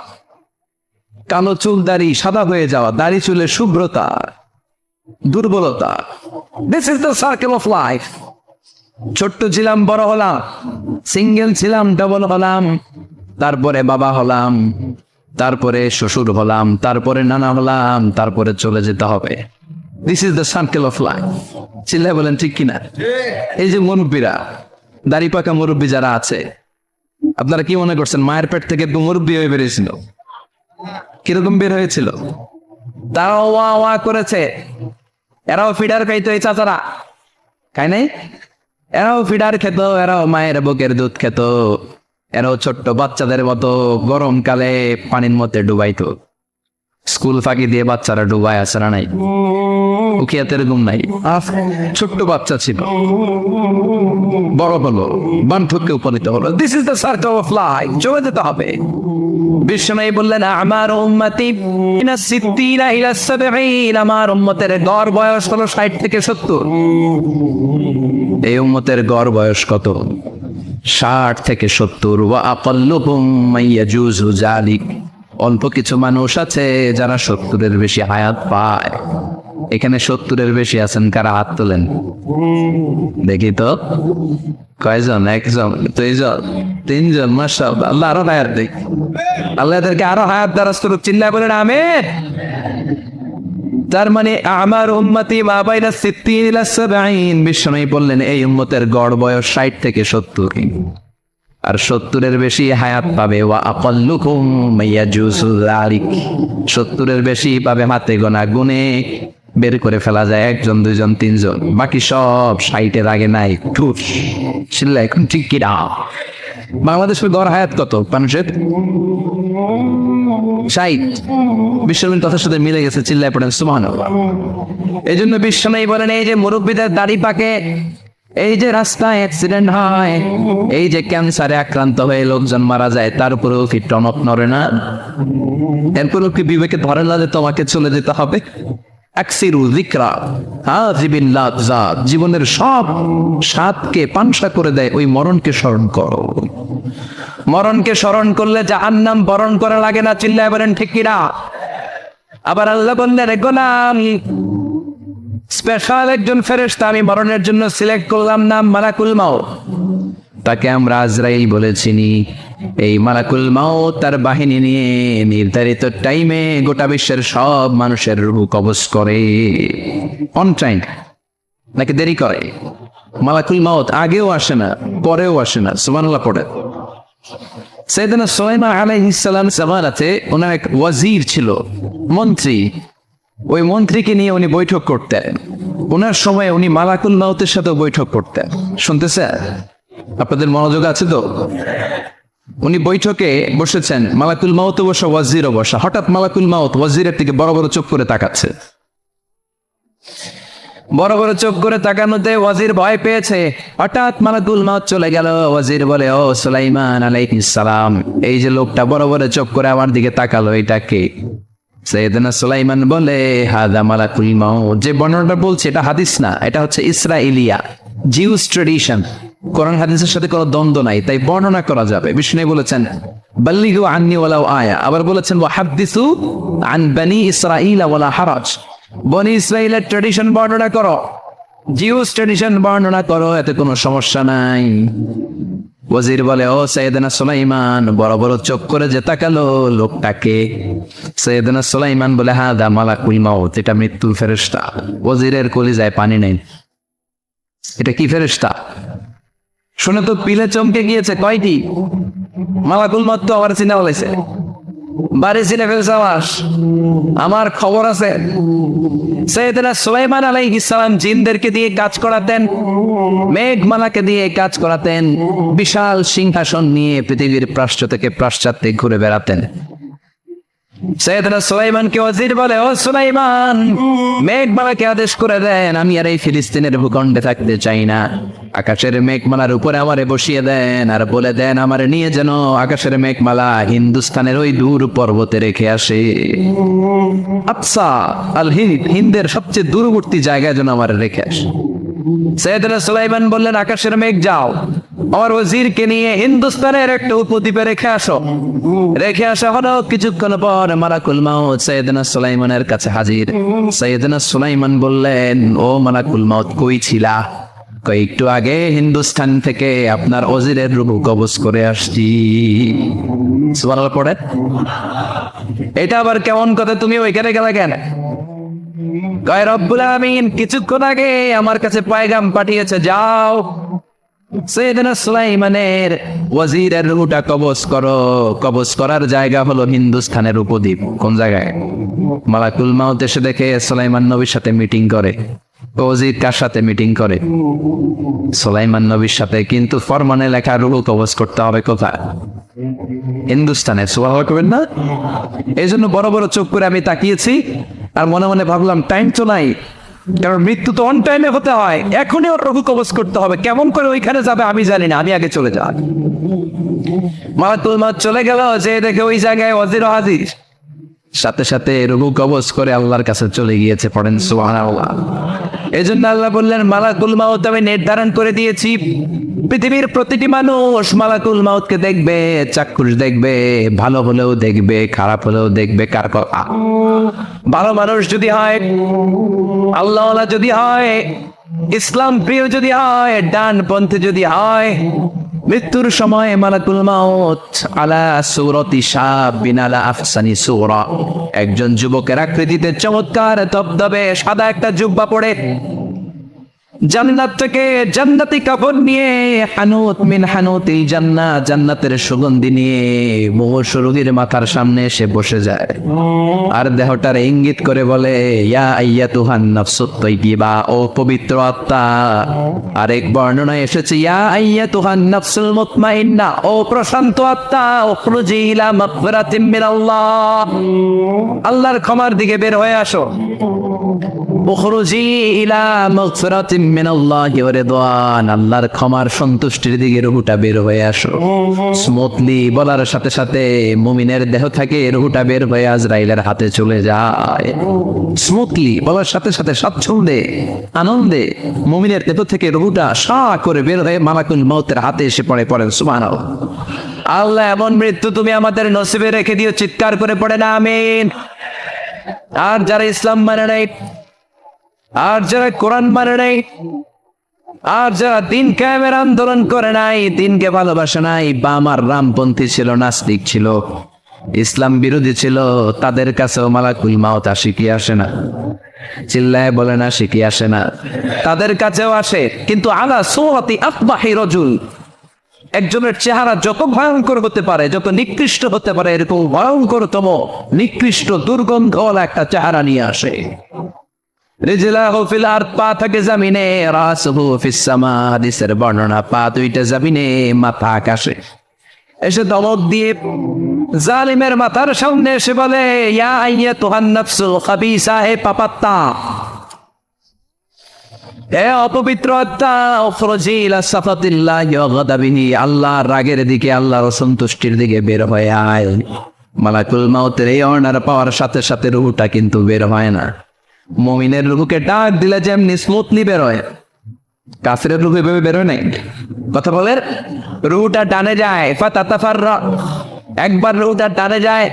কালো চুল দাড়ি সাদা হয়ে যাওয়া, দাড়ি চুলের শুভ্রতা, দুর্বলতা। This is the circle of life. ছোট্ট ছিলাম, বড় হলাম, সিঙ্গেল ছিলাম, ডাবল হলাম, তারপরে বাবা হলাম, তারপরে শ্বশুর হলাম, তারপরে নানা হলাম, তারপরে চলে যেতে হবে। This is the circle of life. চিল্লায় বলেন ঠিক কিনা? এই যে মুরব্বীরা, দাড়ি পাকা মুরব্বী যারা আছে, আপনারা কি মনে করছেন মায়ের পেট থেকে মুরব্বী হয়ে বেরিয়েছিল? কিরকম বের হয়েছিল? তারাও ওয়া ওয়া করেছে, এরাও ফিডার খাইতো, এই চাচারা খায় নাই? এরাও ফিডার খেত, এরাও মায়ের বুকের দুধ খেত, এরাও ছোট্ট বাচ্চাদের মতো গরমকালে পানির মধ্যে ডুবাইতো। স্কুল ফাঁকি দিয়ে বাচ্চারা ডুবাই আছে না নাই? উকিয়াতের ঘুম নাই। ছোট্ট বাচ্চা ছিল, বড় হলো, বান্ধবকে উপনীত হলো। This is the circle of life. চলে যেতে হবে। বিশ্বনবী বললেন, আমার উম্মতি মিনা সিত্তিনা ইলা সাবঈন, আমার উম্মতের গড় বয়স হলো 60 থেকে 70। এই উম্মতের গড় বয়স কত? 60 থেকে 70। ওয়া আকাল্লুহুম মাইয়াজুজু যালিক, অল্প কিছু মানুষ আছে যারা 70-এর বেশি হায়াত পায়। এখানে 70-এর বেশি আছেন কারা? হাত তোলেন দেখি তো। কয়জন? একজন, দুইজন, তিনজন। মাশাআল্লাহ, আল্লাহ আরো হায়াত দেয়। আল্লাহ এদেরকে আরো হায়াত দারাজ করুক। চিল্লায় বলেন আমিন। তার মানে আমার উম্মতি মা বাইনা সিত্তিন ইলা সাবঈন। বিশ্বনবী বললেন এই উম্মতের গড় বয়স 60 থেকে 70, আর 70-এর বেশি হায়াত পাবে। ওয়া আকাল্লুকুম মাইয়াজুজু যালিক, 70-এর বেশি পাবে হাতে গোনা, গুনে বের করে ফেলা যায় 1 জন 2 জন 3 জন। বাকি সব 60-এর আগে নাই। চিল্লা এখন ঠিক কি না? বাংলাদেশের গড় হায়াত কত মানুষের? 60। বিশ্বনবীর কথার সাথে মিলে গেছে। চিল্লায় পড়েন সুবহানাল্লাহ। এই জন্য বিশ্বনবী বলেন, এই যে মুরব্বীদের দাড়ি পাকে, এই যে রাস্তায় অ্যাক্সিডেন্ট হয়, এই যে ক্যান্সারে আক্রান্ত হয়ে লোকজন মারা যায়, তার উপরেও কি টনক নড়ে না? এরপরেও কি বিবেকে ধরে না যে তোমাকে চলে যেতে হবে? আকসিরু যিকরা হাযিবিন লাযযাত, জীবনের সব স্বাদকে পানসা করে দেয় ওই মরণকে স্মরণ করো। মরণকে স্মরণ করলে জাহান্নাম বরণ করা লাগে না। চিল্লায় বলেন ঠিক কি না? আবার আল্লাহ বললেন, গোলাম, স্পেশাল একজন ফেরেশতা আমি মরণের জন্য সিলেক্ট করলাম, নাম মালাকুল মাউত। তাকে আমরা আজরাইল বলে চিনি। এই মালাকুল মাউত তার বাহিনী নিয়ে নির্ধারিত টাইমে গোটা বিশ্বের সব মানুষের রূহ কবজ করে। অন টাইম নাকি দেরি করে? মালাকুল মাউত আগেও আসে না, পরেও আসে না। সুবহানাল্লাহ পড়ে। সাইয়েদনা সুলাইমান আলাইহিস সালাম জামানাতে ওনার এক ওয়াজির ছিল, মন্ত্রী। ওই মন্ত্রীকে নিয়ে উনি বৈঠক করতেন। ওনার সময় উনি মালাকুল মাউতের সাথে বৈঠক করতেন। শুনতেছে? আপনাদের মনোযোগ আছে তো? উনি বৈঠকে বসেছেন, মালাকুল মাউত বসা, ওয়াজিরও বসা। হঠাৎ মালাকুল মাউত ওয়াজিরের দিকে বড় বড় চোখ করে তাকাচ্ছে। বড় বড় চোখ করে তাকানোতে ওয়াজির ভয় পেয়েছে। হঠাৎ মালাকুল মাউত চলে গেল। ওয়াজির বলে, ও সুলাইমান আলাইহিস সালাম, এই যে লোকটা বড় বড় চোখ করে আমার দিকে তাকালো, এটা কে? সাইয়েদনা সুলাইমান বলে, হাদা মালাকুল মাউত। যে বর্ণনাটা বলছে এটা হাদিস না, এটা হচ্ছে ইসরাইলিয়া, জিউস ট্রেডিশন। কোরআন হাদিসের সাথে কোনো দ্বন্দ্ব নাই, তাই বর্ণনা করা যাবে। বিষ্ণু বলেছেন, বাল্লিগু আন্নি ওয়ালাউ আয়া। আবার বলেছেন, ওয়া হাদ্দিসু আন বনি ইসরাঈল ওয়ালা হারাজ। বনি ইসরাইলের ট্রেডিশন বর্ণনা করো, জিউস ট্রেডিশন বর্ণনা করো, এতে কোনো সমস্যা নাই। ওয়াজির বলে, ও সাইয়েদনা সুলাইমান, বড় বড় চোখ করে যে তাকালো লোকটাকে? সাইয়েদনা সুলাইমান বলে, হাদা মালাকুল মাউত, এটা মৃত্যুর ফেরেশতা। ওয়াজিরের কলিজায় পানি নেই। এটা কি ফেরেশতা? শুনে তো পিলে চমকে গিয়েছে। কয়টি? মালাকুল মাউত তো আমার চিনা বলেছে, বাড়ি চিনে ফেলছে আমার খবর আছে। সাইয়েদনা সুলাইমান আলাইহিস সালাম জিনদেরকে দিয়ে কাজ করাতেন, মেঘমালাকে দিয়ে কাজ করাতেন, বিশাল সিংহাসন নিয়ে পৃথিবীর প্রাচ্য থেকে পাশ্চাত্যে ঘুরে বেড়াতেন। সাইয়েদনা সুলাইমানকে ওয়াজির বলে, ও সুলাইমান, মেঘমালাকে আদেশ করে দেন, আমি আর এই ফিলিস্তিনের ভূখণ্ডে থাকতে চাই না। আকাশের মেঘমালার উপরে আমারে বসিয়ে দেন, আর বলে দেন আমারে নিয়ে যেন আকাশের মেঘমালা হিন্দুস্তানের ওই দূর পর্বতে রেখে আসে। আচ্ছা, আল হিন্দ, হিন্দের সবচেয়ে দূরবর্তী জায়গায় যেন আমারে রেখে আসে। সাইয়েদনা সুলাইমান বললেন, আকাশের মেঘ যাও, আমার ওয়াজিরকে নিয়ে হিন্দুস্তানের একটা উপদ্বীপে রেখে আসো। রেখে আসা হলো। কিছুক্ষণ পর মালাকুল মাউত সাইয়েদনা সুলাইমানের কাছে হাজির। সাইয়েদনা সুলাইমান বললেন, ও মালাকুল মাউত, কই ছিলা? একটু আগে হিন্দুস্তান থেকে আপনার ওয়াজিরের রূহ কবজ করে আসছি। সুবহানাল্লাহ পড়ে। এটা আবার কেমন কথা? তুমি ওইখানে গেলে কেন? কয়, রব্বুল আমিন কিছুক্ষণ আগে আমার কাছে পয়গাম পাঠিয়েছে, যাও সাইয়েদনা সুলাইমানের ওয়াজিরের রূহটা কবজ করো। কবজ করার জায়গা হলো হিন্দুস্তানের উপদ্বীপ। কোন জায়গায়? মালাকুল মাউত এসে দেখে সুলাইমান নবীর সাথে মিটিং করে। ওজির কার সাথে মিটিং করে? সুলাইমান নবীর সাথে। কিন্তু ফরমানে লেখা রুহু কবজ করতে হবে কোথায়? হিন্দুস্তানে। সুবহানাল্লাহ করবেন না? এই জন্য বড় বড় চোখ করে আমি তাকিয়েছি আর মনে মনে ভাবলাম টাইম তো নাই, কারণ মৃত্যু তো অন টাইমে হতে হয়, এখনই ওর রুহু কবজ করতে হবে। কেমন করে ওইখানে যাবে আমি জানি না, আমি আগে চলে যাই। মালাকুল মউত চলে গেল, যে দেখে ওই জায়গায় ওজির হাজির, সাথে সাথে রুহু কবজ করে আল্লাহর কাছে চলে গিয়েছে। পড়েন সুবহানাল্লাহ। এই জন্য আল্লাহ বললেন মালাকুল মউত আমি নির্ধারণ করে দিয়েছি, পৃথিবীর প্রতিটি মানুষ মালাকুল মউতকে দেখবে, চাক্ষুষ দেখবে, ভালো হলেও দেখবে, খারাপ হলেও দেখবে। কার কথা? ভালো মানুষ যদি হয়, আল্লাহওয়ালা যদি হয়, ইসলাম প্রিয় যদি হয়, ডানপন্থী যদি হয়, মৃত্যুর সময় মালাকুল মউত আলা সূরাতি শাবিন আলা আহসানি সূরা, একজন যুবকের আকৃতিতে চমৎকার তবদবে সাদা একটা জুব্বা পরে, জান্নাত থেকে জান্নাতি কাপড় নিয়ে, হানুত মিন হানুতিল জান্নাহ, জান্নাতের সুগন্ধি নিয়ে মুমূর্ষু রোগীর মাথার সামনে এসে বসে যায় আর দেহটার ইঙ্গিত করে বলে, ইয়া আইয়াতুহান নাফসুত তাইয়্যিবা, ও পবিত্র আত্মা। আরেক বর্ণনায় এসেছে ইয়া আইয়াতুহান নাফসুল মুতমাইন্না, ও প্রশান্ত আত্মা, উখরুজি ইলা মাগফিরাতিম মিনাল্লাহ, আল্লাহর ক্ষমার দিকে বের হয়ে আসো। উখরুজি ইলা মাগফিরাতিম মিনাল্লাহি ওয়া রিদওয়ান, আল্লাহর ক্ষমার সন্তুষ্টির দিকে রুহুটা বের হয়ে আসো। স্মুথলি বলার সাথে সাথে মুমিনের দেহ থেকে রুহুটা বের হয়ে আজরাইলের হাতে চলে যায়। স্মুথলি বলার সাথে সাথে স্বাচ্ছন্দ্যে আনন্দে মুমিনের দেহ থেকে রুহুটা সা করে বের হয়ে মালাকুল মউতের হাতে এসে পড়ে। পড়েন সুবহানাল্লাহ। আল্লাহ এমন মৃত্যু তুমি আমাদের নসিবে রেখে দিও, চিৎকার করে পড়েন আমিন। আর যারা ইসলাম মানে নাই, আর যারা কোরআন মানে নাই, আর যারা দিন কায়েমের আন্দোলন করে নাই, দিনকে ভালোবাসে নাই, বাম আর রামপন্থী ছিল, নাস্তিক ছিল, ইসলাম বিরোধী ছিল, তাদের কাছেও মালাকুল মউত আসে কি আসে না? চিল্লায় বলে না, আসে কি আসে না? তাদের কাছেও আসে, কিন্তু আলা সূরাতি আফবাহি রাজুল, একজনের চেহারা যত ভয়ঙ্কর হতে পারে, যত নিকৃষ্ট হতে পারে, এরকম ভয়ঙ্করতম নিকৃষ্ট দুর্গন্ধওয়ালা একটা চেহারা নিয়ে আসে। রিজলাহু ফিল আরদ, পা থাকে জমিনে, রাসুহু ফিস সামা, হাদিসের বর্ণনা, পা দুইটা জমিনে, মাথা আকাশে। এসে দমক দিয়ে জালিমের মাথার সামনে এসে বলে, ইয়া আইয়াতুহান নাফসুল খাবিসা, হে পাপাত্তা, হে অপবিত্র আত্মা, উখরুজি ইলা সাফাতিল্লাহি ওয়া গাদাবিহি, আল্লাহর রাগের দিকে, আল্লাহর অসন্তুষ্টির দিকে বের হয়ে আয়। মালাকুল মউতের এই অর্ডার পাওয়ার সাথে সাথে রুহুটা কিন্তু বের হয় না। মুমিনের রুহুকে ডাক দিলে যেমনি স্মুথলি বের হয়, কাফিরের রুহু এভাবে বের হয় নাই। কথা বলেন, রুহুটা ডানে যায়, ফাতাতাফাররা, একবার রুহুটা ডানে যায়,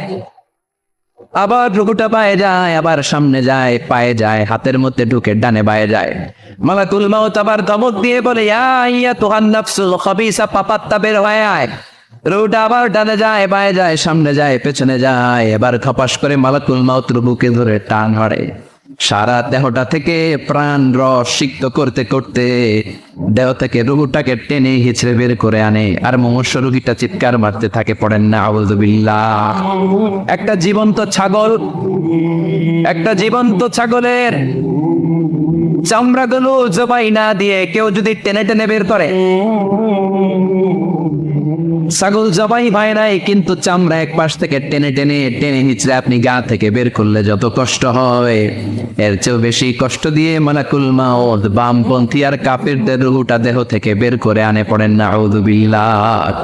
আবার রুহুটা পায়ে যায়, আবার সামনে যায়, পায়ে যায়, হাতের মধ্যে ঢুকে ডানে বায়ে যায়। মালাকুল মউত আবার ধমক দিয়ে বলে, ইয়া আইয়াতুহান নাফসুল খাবিসা, পাপাত্তা বের হয়ে আয়। রুহুটা আবার ডানে যায়, বায়ে যায়, সামনে যায়, পেছনে যায়। এবার খপাস করে মালাকুল মউত রুহুকে ধরে টান মারে। সারা দেহটা থেকে প্রাণ রস সিক্ত করতে করতে দেহ থেকে রুহুটাকে টেনে হিচড়ে বের করে আনে। আর মুমূর্ষু রোগীটা চিৎকার মারতে থাকে। পড়েন না আউযু বিল্লাহ। একটা জীবন্ত ছাগল, একটা জীবন্ত ছাগলের চামড়াগুলো জবাই না দিয়ে কেউ যদি টেনে টেনে বের করে, ছাগল জবাই হয় নাই, কিন্তু চামড়া এক পাশ থেকে টেনে টেনে টেনে হিচড়ে আপনি গা থেকে বের করলে যত কষ্ট হয়, এর চেয়েও বেশি কষ্ট দিয়ে মালাকুল মউত বামপন্থী আর কাফিরদের রুহুটা দেহ থেকে বের করে আনে। পড়েন না আউযু বিল্লাহ।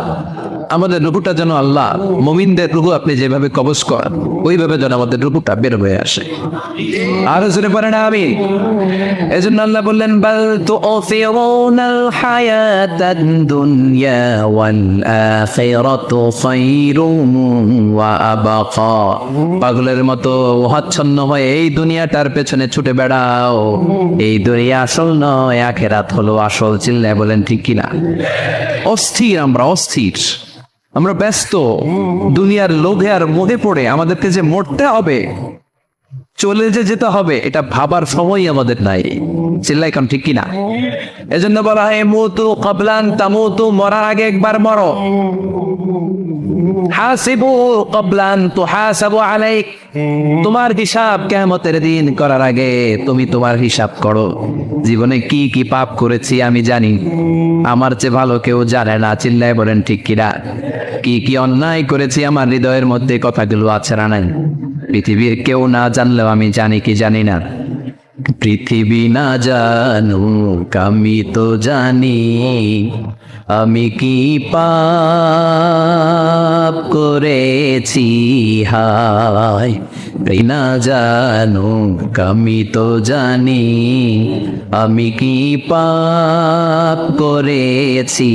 আমাদের রুহুটা যেন আল্লাহ, মুমিনদের রুহু আপনি যেভাবে কবজ করেন, ওইভাবে যেন আমাদের রুহুটা বের হয়ে আসে। আরো জোরে পড়েন আমিন। এজন্য আল্লাহ বললেন, বাল তু'থিরুনাল হায়াতাদ দুনিয়া ওয়াল আখিরাতু খায়রুন ওয়া আবকা। পাগলের মতো হচ্ছন্ন হয়ে এই দুনিয়াটার পেছনে ছুটে বেড়াও, এই দুনিয়া আসল নয়, আখিরাত হলো আসল। চিল্লায় বলেন ঠিক কিনা? অস্থির, আমরা অস্থির, আমরা ব্যস্ত দুনিয়ার লোভে আর মোহে পড়ে আমাদেরকে যে মরতে হবে চলে যে যেতে হবে এটা ভাবার সময় আমাদের নাই। চিল্লাই কারণ ঠিক কিনা? এজন্য বলা হয় মুতু ক্বাবলান তামুতু, মরার আগে একবার মরো। হাসিবু ক্বাবলান তুহাসাবু আলাইক, তোমার হিসাব কিয়ামতের দিন করার আগে তুমি তোমার হিসাব করো। জীবনে কি কি পাপ করেছি আমি জানি, আমার চেয়ে ভালো কেউ জানে না। চিল্লায় বলেন ঠিক কিনা? কি কি অন্যায় করেছি আমার হৃদয়ের মধ্যে কথাগুলো আছে না নাই? পৃথিবীর কেউ না জানলেও আমি জানি কি জানি না? পৃথিবী না জানুক আমি তো জানি, আমি কি পাপ করেছি হায়। না জানুক আমি তো জানি, আমি কি পাপ করেছি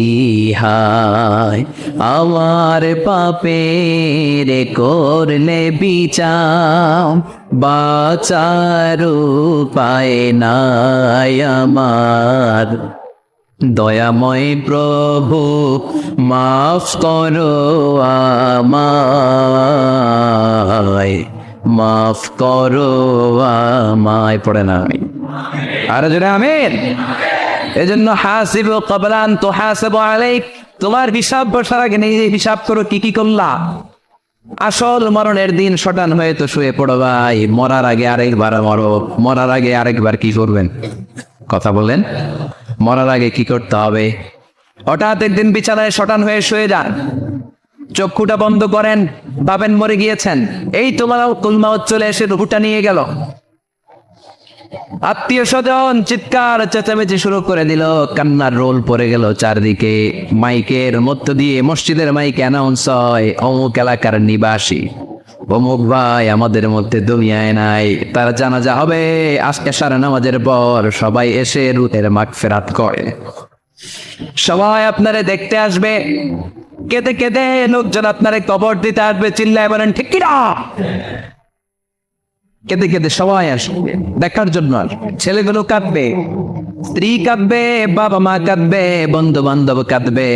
হায়। আমার পাপের করলে বিচার, বাঁচার উপায় নাই আমার। দয়াময় প্রভু মাফ করো আমায়, মাফ করো আমায়। পড়ে না আমি আর জোরে আমিন। এজন্য হাসিবু ক্বাবলান তুহাসাবু আলাইক, তোমার হিসাব বসার আগে নিজে হিসাব করো কি কি করলা। আসল মরণের দিন শটান হয়ে তো শুয়ে পড়ো ভাই, মরার আগে আরেকবার মরো। মরার আগে আরেকবার কি করবেন? কথা বলেন, মরার আগে কি করতে হবে? হঠাৎ একদিন বিছানায় শটান হয়ে শুয়ে যান, চক্ষুটা বন্ধ করেন, ভাবেন মরে গিয়েছেন। এই তোমার কুলমাউত চলে এসে রুহুটা নিয়ে গেল। আত্মীয় স্বজন চিৎকার চেঁচামেচি শুরু করে দিল, কান্নার রোল পড়ে গেল চারদিকে। মাইকের মধ্য দিয়ে, মসজিদের মাইকে অ্যানাউন্স হয়, অমুক এলাকার নিবাসী অমুক ভাই আমাদের মধ্যে দুনিয়ায় নাই, তার জানাজা হবে আজকে সারা নামাজের পর। সবাই এসে রুহের মাগফিরাত করে, সবাই আপনারে দেখতে আসবে, কেঁদে কেঁদে লোকজন আপনারে কবর দিতে আসবে। চিল্লায় বলেন ঠিক কিনা? কেঁদে কেঁদে সবাই আসবে দেখার জন্য। ছেলেগুলো কাঁদবে, স্ত্রী কাঁদবে, বাবা মা কাঁদবে, বন্ধু বান্ধব কাঁদবে,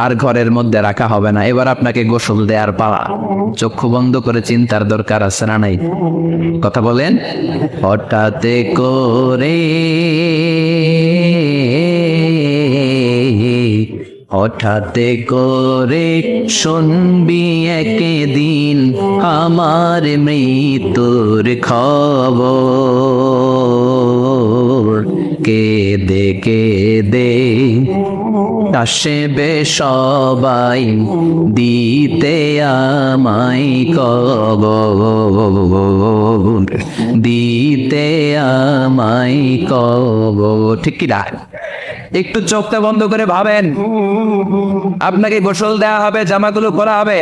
আর ঘরের মধ্যে রাখা হবে না। এবার আপনাকে গোসল দেওয়ার পালা। চক্ষু বন্ধ করে চিন্তার দরকার আছে না নাই? কথা বলেন। হঠাৎ করে, হঠাৎ করে শুনবি একদিন আমার মৃত্যুর খবর। কেঁদে কেঁদে আসবে সবাই দিতে আমায় কবর, দিতে আমায় কবর। ঠিক কি না? একটু চোখটা বন্ধ করে ভাবেন, আপনাকে গোসল দেওয়া হবে, জামাগুলো করা হবে।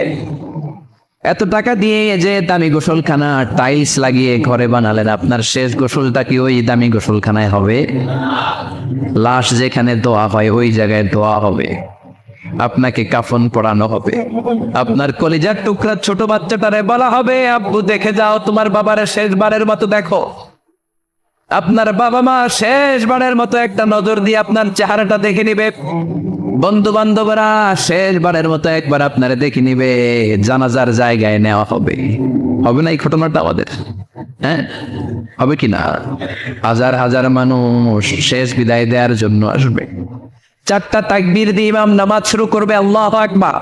এত টাকা দিয়ে যে দামি গোসলখানা টাইলস লাগিয়ে ঘরে বানালেন, আপনার শেষ গোসলটা কি ওই দামি গোসলখানায় হবে? লাশ যেখানে দোয়া হয় ওই জায়গায় দোয়া হবে, আপনাকে কাফন পরানো হবে। আপনার কলিজার টুকরা ছোট বাচ্চাটারে বলা হবে, আব্বু দেখে যাও তোমার বাবারে শেষবারের মতো দেখো। আপনার বাবা মা শেষবারের মতো একটা নজর দিয়ে আপনার চেহারাটা দেখে নিবে। বন্ধু বান্ধবরা শেষবারের মতো একবার আপনারে দেখে নিবে। জানাজার জায়গায় নেওয়া হবে। হবে না এই ঘটনাটা আমাদের? হ্যাঁ, হবে কিনা? হাজার হাজার মানুষ শেষ বিদায় দেওয়ার জন্য আসবে। চারটা তাকবীর দিয়ে ইমাম নামাজ শুরু করবে। আল্লাহু আকবার,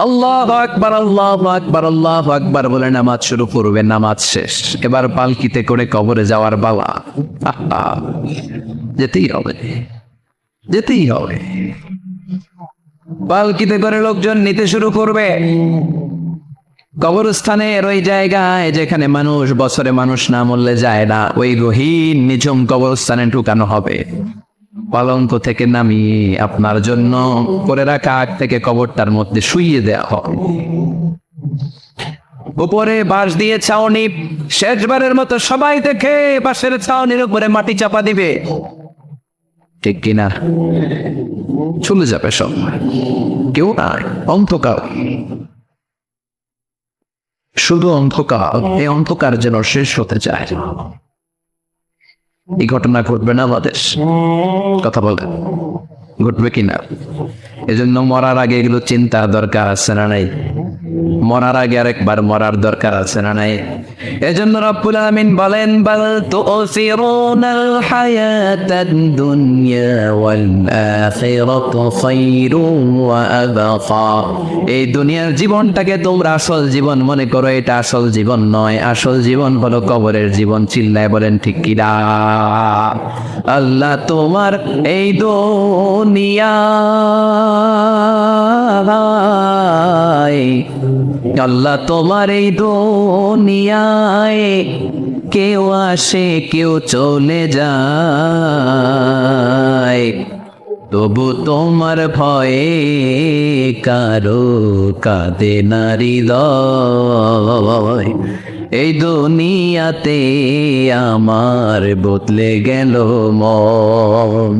আল্লাহু আকবার, আল্লাহু আকবার, আল্লাহু আকবার বলে নামাজ শুরু করবে। নামাজ শেষ, এবার পালকিতে করে কবরে যাওয়ার বাবা। যেতেই হবে, যেতেই হবে। পালকিতে করে লোকজন নিতে শুরু করবে। কবরস্থানের ওই জায়গায় যেখানে মানুষ বছরে মানুষ না মরলে যায় না, ওই গহীন নিঝুম কবরস্থানে ঢুকানো হবে। পালঙ্ক থেকে নামিয়ে আপনার জন্য করে রাখা আগ থেকে কবরটার মধ্যে শুইয়ে দেওয়া হবে। উপরে বাঁশ দিয়ে ছাউনি, শেষবারের মতো সবাই দেখে বাঁশের ছাউনির উপরে মাটি চাপা দিবে। ঠিক কিনা? চলে যাবে সব, কেউ নাই, অন্ধকার, শুধু অন্ধকার। এই অন্ধকার যেন শেষ হতে চায়। এই ঘটনা ঘটবে না আমাদের? কথা বলে ঘটবে কিনা? এজন্য মরার আগে এগুলো চিন্তা দরকার আছে না নাই? মরার আগে আরেকবার মরার দরকার আছে না নাই? এজন্য রব্বুল আলামিন বলেন, বাল তুসিরুনাল হায়াতাদ দুনিয়া ওয়াল আখিরাতু খায়রুন ওয়া আবকা। এই দুনিয়ার জীবনটাকে তোমরা আসল জীবন মনে করো, এটা আসল জীবন নয়। আসল জীবন হলো কবরের জীবন। চিল্লায় বলেন ঠিক কিনা? আল্লাহ তোমার এই দুনিয়া, আল্লাহ তোমার এই দুনিয়ায় কেউ আসে কেউ চলে যায়, তবু তোমার ভয়ে কারো কাঁদে না হৃদয়। এই দুনিয়াতে আমার বদলে গেল মন।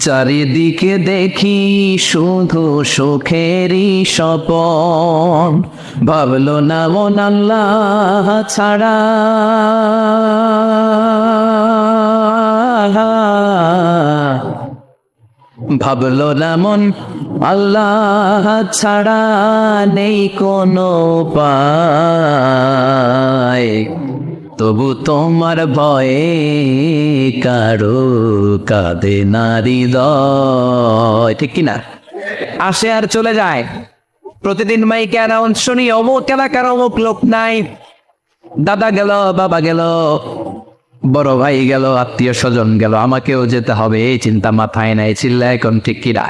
চারিদিকে দেখি শুধু সুখেরই স্বপন, ভাবলো না মন আল্লাহ ছাড়া, ভাবলো না মন আল্লাহ ছাড়া নেই কোনো উপায়, তবু তোমার ভয়ে কারো কাঁদে না হৃদয়। ঠিক কিনা? আসে আর চলে যায়। প্রতিদিন মাইকে অ্যানাউন্স শুনি, অমুক এলাকার অমুক লোক নাই, দাদা গেল, বাবা গেল, বড় ভাই গেল, আত্মীয় স্বজন গেল, আমাকেও যেতে হবে, এই চিন্তা মাথায় নাই। চিল্লা এখন ঠিক কিনা?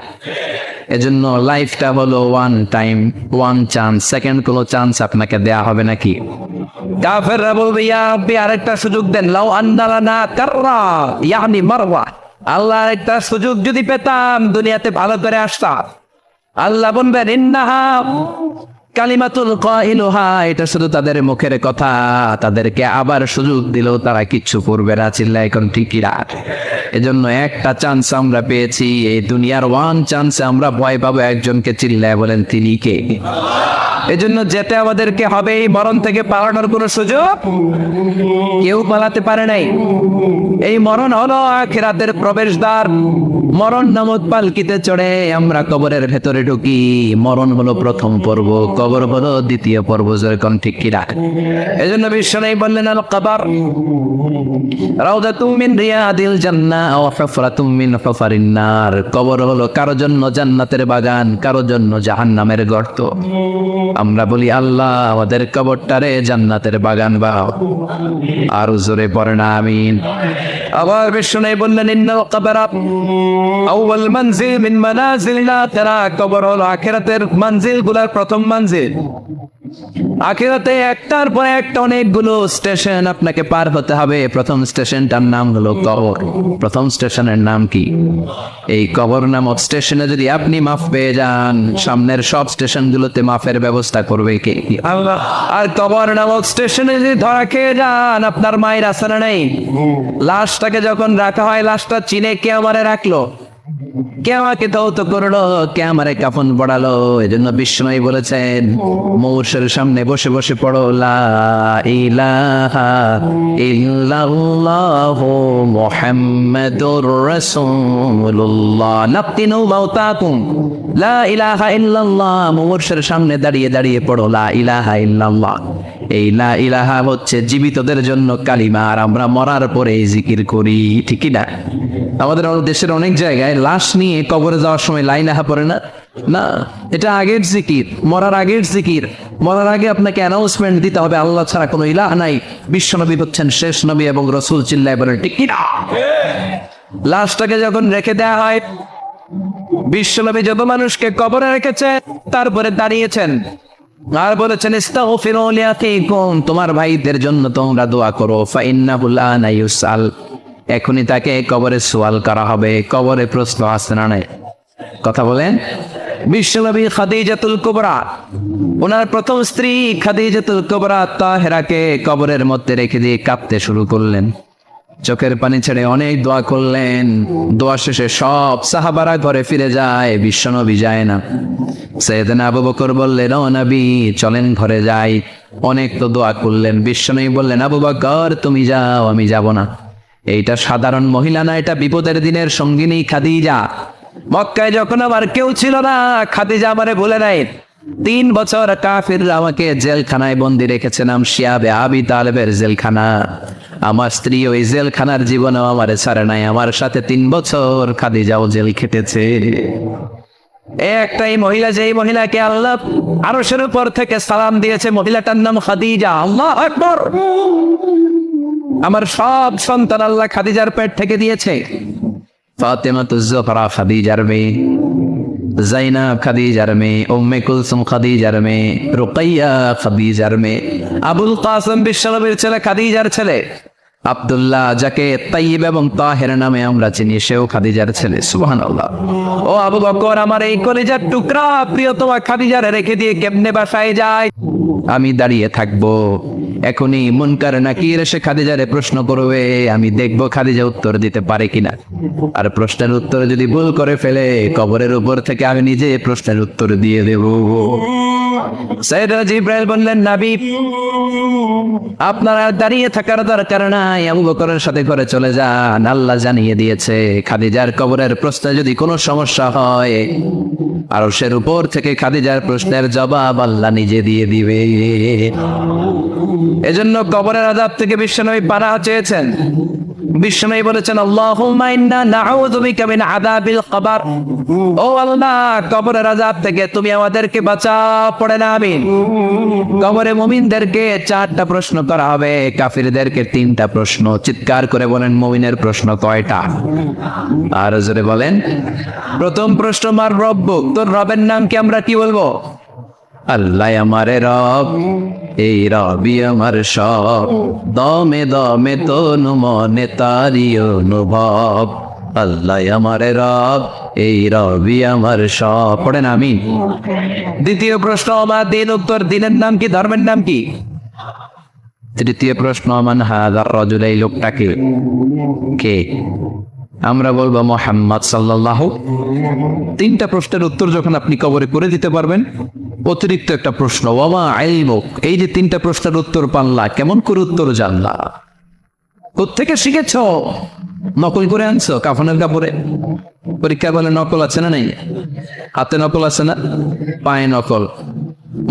এজন্য লাইফটা হলো one time, one chance, second কোনো চান্স আপনাকে দেয়া হবে নাকি? কাফেররা বলবে, ইয়া রাব্বি আরেকটা সুযোগ দেন, লাউ আন্না লানা কাররা ইয়ানি মারওয়া, আল্লাহ আরেকটা সুযোগ যদি পেতাম দুনিয়াতে ভালো করে আসতাম। আল্লাহ বলবেন, ইন্নাহা কালিমাতুল কাইলুহা, এটা শুধু তাদের মুখের কথা, তাদেরকে আবার সুযোগ দিলেও তারা কিচ্ছু করবে না। চিল্লা এখন ঠিকই রাখ। এজন্য একটা চান্স আমরা পেয়েছি, এই দুনিয়ার ওয়ান চান্সে আমরা ভয় পাবো একজনকে। চিল্লায় বলেন তিনি কে? এজন্য যেতে আমাদেরকে হবে। এই মরণ থেকে পালানোর কোনো সুযোগ কেউ পালাতে পারে নাই। এই মরণ হলো আখিরাতের প্রবেশদ্বার। মরণ নামক পালকিতে চড়ে আমরা কবরের ভেতরে ঢুকি। মরণ হলো প্রথম পর্ব, কবর হলো দ্বিতীয় পর্ব। যেরকম ঠিক কি রাখ। এজন্য বিশ্বনবী বললেন, আল কবর রাউদাতুম মিন রিয়াদিল জান্নাহ ওয়া হুফরাতুম মিন হুফারিন নার। কবর হলো কারো জন্য জান্নাতের বাগান, কারো জন্য জাহান্নামের গর্ত। আমরা বলি, আল্লাহ আমাদের কবরটারে জান্নাতের বাগান বানাও। আর জোরে পড়েন আমিন। আবার বিশ্বনবী বললেন, ইন্নাল কবরা আউয়াল মানজিল মিন মানাজিলিল আখিরাহ। কবর হলো আখিরাতের মানজিলগুলোর প্রথম মানজিল। আখিরাতে একটার পর একটা অনেকগুলো স্টেশন আপনাকে পার হতে হবে। প্রথম স্টেশনটার নাম হলো কবর। প্রথম স্টেশনের নাম কি? এই কবর নামক স্টেশনে যদি আপনি মাফ পেয়ে যান, সামনের সব স্টেশনগুলোতে মাফের ব্যবস্থা করবে কে? আল্লাহ। আর কবর নামক স্টেশনে যদি ধরা খেয়ে যান, আপনার মায়ের আসানা নেই। লাশটাকে যখন রাখা হয়, লাশটা চিনে কে আমারে রাখলো, কে আমাকে ধৌত করলো, কে আমারে কাফন পড়ালো। এজন্য বিশ্বনবী বলেছেন, মৌসের সামনে বসে বসে পড়ো, লা ইলাহা ইল্লাল্লাহু মুহাম্মাদুর রাসূলুল্লাহ লাকিনু মাউতাকুম। লা ইলাহা ইল্লাল্লাহ, মৌসের সামনে দাঁড়িয়ে দাঁড়িয়ে পড়ো লা ইলাহা ইল্লাল্লাহ। এই লা ইলাহা হচ্ছে জীবিতদের জন্য কালিমা, আর আমরা মরার পরে এই জিকির করি। ঠিক কি না? আমাদের দেশের অনেক জায়গায় লাশ নিয়ে কবরে যাওয়ার সময় লা ইলাহা পড়ে না। না, এটা আগের জিকির, মরার আগের জিকির। মরার আগে আপনাকে অ্যানাউন্সমেন্ট দিতে হবে, আল্লাহ ছাড়া কোনো ইলাহ নাই, বিশ্বনবী হচ্ছেন শেষ নবী এবং রাসূল। চিল্লায় বলেন ঠিক কি না? লাশটাকে যখন রেখে দেয়া হয়, বিশ্বনবী যত মানুষকে কবরে রেখেছে, তারপরে দাঁড়িয়েছেন আর বলেছেন, ইস্তাগফিরু লিআখিকুম, তোমার ভাইদের জন্য তোমরা দোয়া করো। ফাইন্নাহু আনা ইউসাল, এখনই তাকে কবরে সওয়াল করা হবে। কবরে প্রশ্ন আসছে না নাই? কথা বলেন। বিশ্বনবী খাদিজাতুল কুবরা, ওনার প্রথম স্ত্রী খাদিজাতুল কুবরা তাহেরাকে কবরের মধ্যে রেখে দিয়ে কাঁদতে শুরু করলেন। চোখের পানি ছেড়ে অনেক দোয়া করলেন। দোয়া শেষে সব সাহাবারা ঘরে ফিরে যায়, বিশ্বনবী যায় না। সাইয়েদনা আবু বকর বললেন, ও নবী চলেন ঘরে যাই। অনেক তো দোয়া করলেন। বিশ্বনবী বললেন, আবু বকর তুমি যাও, আমি যাব না। এইটা সাধারণ মহিলা না, এটা বিপদের দিনের সঙ্গিনী খাদিজা। মক্কায় যখন আমার কেউ ছিল না, খাদিজা আমারে ভুলে নাই। 3 বছর কাফিররা আমাকে জেলখানায় বন্দি রেখেছিলাম, শিয়াবে আবি তালেবের জেলখানা। আমার স্ত্রী ওই জেলখানার জীবনেও আমারে ছাড়ে নাই, আমার সাথে 3 বছর খাদিজাও জেল খেটেছে। একটাই মহিলা, যেই মহিলাকে আল্লাহ আরশের উপর থেকে সালাম দিয়েছে, মহিলাটার নাম খাদিজা। আল্লাহু আকবার। আমার সব সন্তান আল্লাহ খাদিজার পেট থেকে দিয়েছে। ফাতেমাতুজ জোহরা খাদিজার মেয়ে, জাইনাব খাদিজার মেয়ে, উম্মে কুলসুম খাদিজার মেয়ে, রুকাইয়া খাদিজার মেয়ে, আবুল কাসেম বিশ্বনবীর ছেলে খাদিজার ছেলে, আব্দুল্লাহ যাকে তাইয়্যিব এবং তাহের নামে আমরা চিনি, সেও খাদিজার ছেলে। সুবহানাল্লাহ। ও আবু বকর, আমার এই কলিজার টুকরা প্রিয়তমা খাদিজারে রেখে দিয়ে কেমনে বাসায় যায়? আমি দাঁড়িয়ে থাকবো, এখনই মুনকার নাকির এসে খাদিজারে প্রশ্ন করবে, আমি দেখবো খাদিজা উত্তর দিতে পারে কিনা। আর প্রশ্নের উত্তর যদি ভুল করে ফেলে, কবরের উপর থেকে আমি নিজে প্রশ্নের উত্তর দিয়ে দেব। সাইয়েদনা জিবরাইল বললেন, নবী আপনারা দাঁড়িয়ে থাকার দরকার নাই, আবু বকরের সাথে করে চলে যান। আল্লাহ জানিয়ে দিয়েছে, খাদিজার কবরের প্রশ্নে যদি কোনো সমস্যা হয়, আরশের উপর থেকে খাদিজার প্রশ্নের জবাব আল্লাহ নিজে দিয়ে দিবে। এজন্য কবরের আযাব থেকে বিশ্বনবী পানাহ চেয়েছেন। বিশ্বনবী বলেছেন, আল্লাহুম্মা ইন্না নাউযু বিকা মিন আযাবিল কবর। ও আল্লাহ, কবরের আযাব থেকে তুমি আমাদেরকে বাঁচাও। পড়ে না আমিন। কবরে মুমিনদেরকে 4টা প্রশ্ন করা হবে, কাফিরদেরকে 3টা প্রশ্ন। চিৎকার করে বলেন, মুমিনের প্রশ্ন কয়টা? আর জোরে বলেন। প্রথম প্রশ্ন, মার রব্বুক, তোর রবের নাম কি? আমরা কি বলবো? আল্লাহ আমারে রব, এই রবি আমার সব, দমে দমে তনু মনে তারি অনুভব। আল্লাহ আমারে রব, এই রবি আমার সব। পড়েন আমিন। দ্বিতীয় প্রশ্ন, আমার দিন। উত্তর, দিনের নাম কি? ধর্মের নাম কি? তৃতীয় প্রশ্ন, মান হাযার রাজুল, এই লোকটাকে কে? আমরা বলবো মুহাম্মদ সাল্লাল্লাহু। 3টা প্রশ্নের উত্তর যখন আপনি কবরে করে দিতে পারবেন, অতিরিক্ত একটা প্রশ্ন, ওয়ামা ইলমুক, এই যে 3টা প্রশ্নের উত্তর পানলা, কেমন করে উত্তর জানলা? কোত্থেকে শিখেছ? নকল করে আনছো কাফনের কাপড়ে? পরীক্ষা বলে নকল আছে না নাই? হাতে নকল আছে না? পায়ে নকল,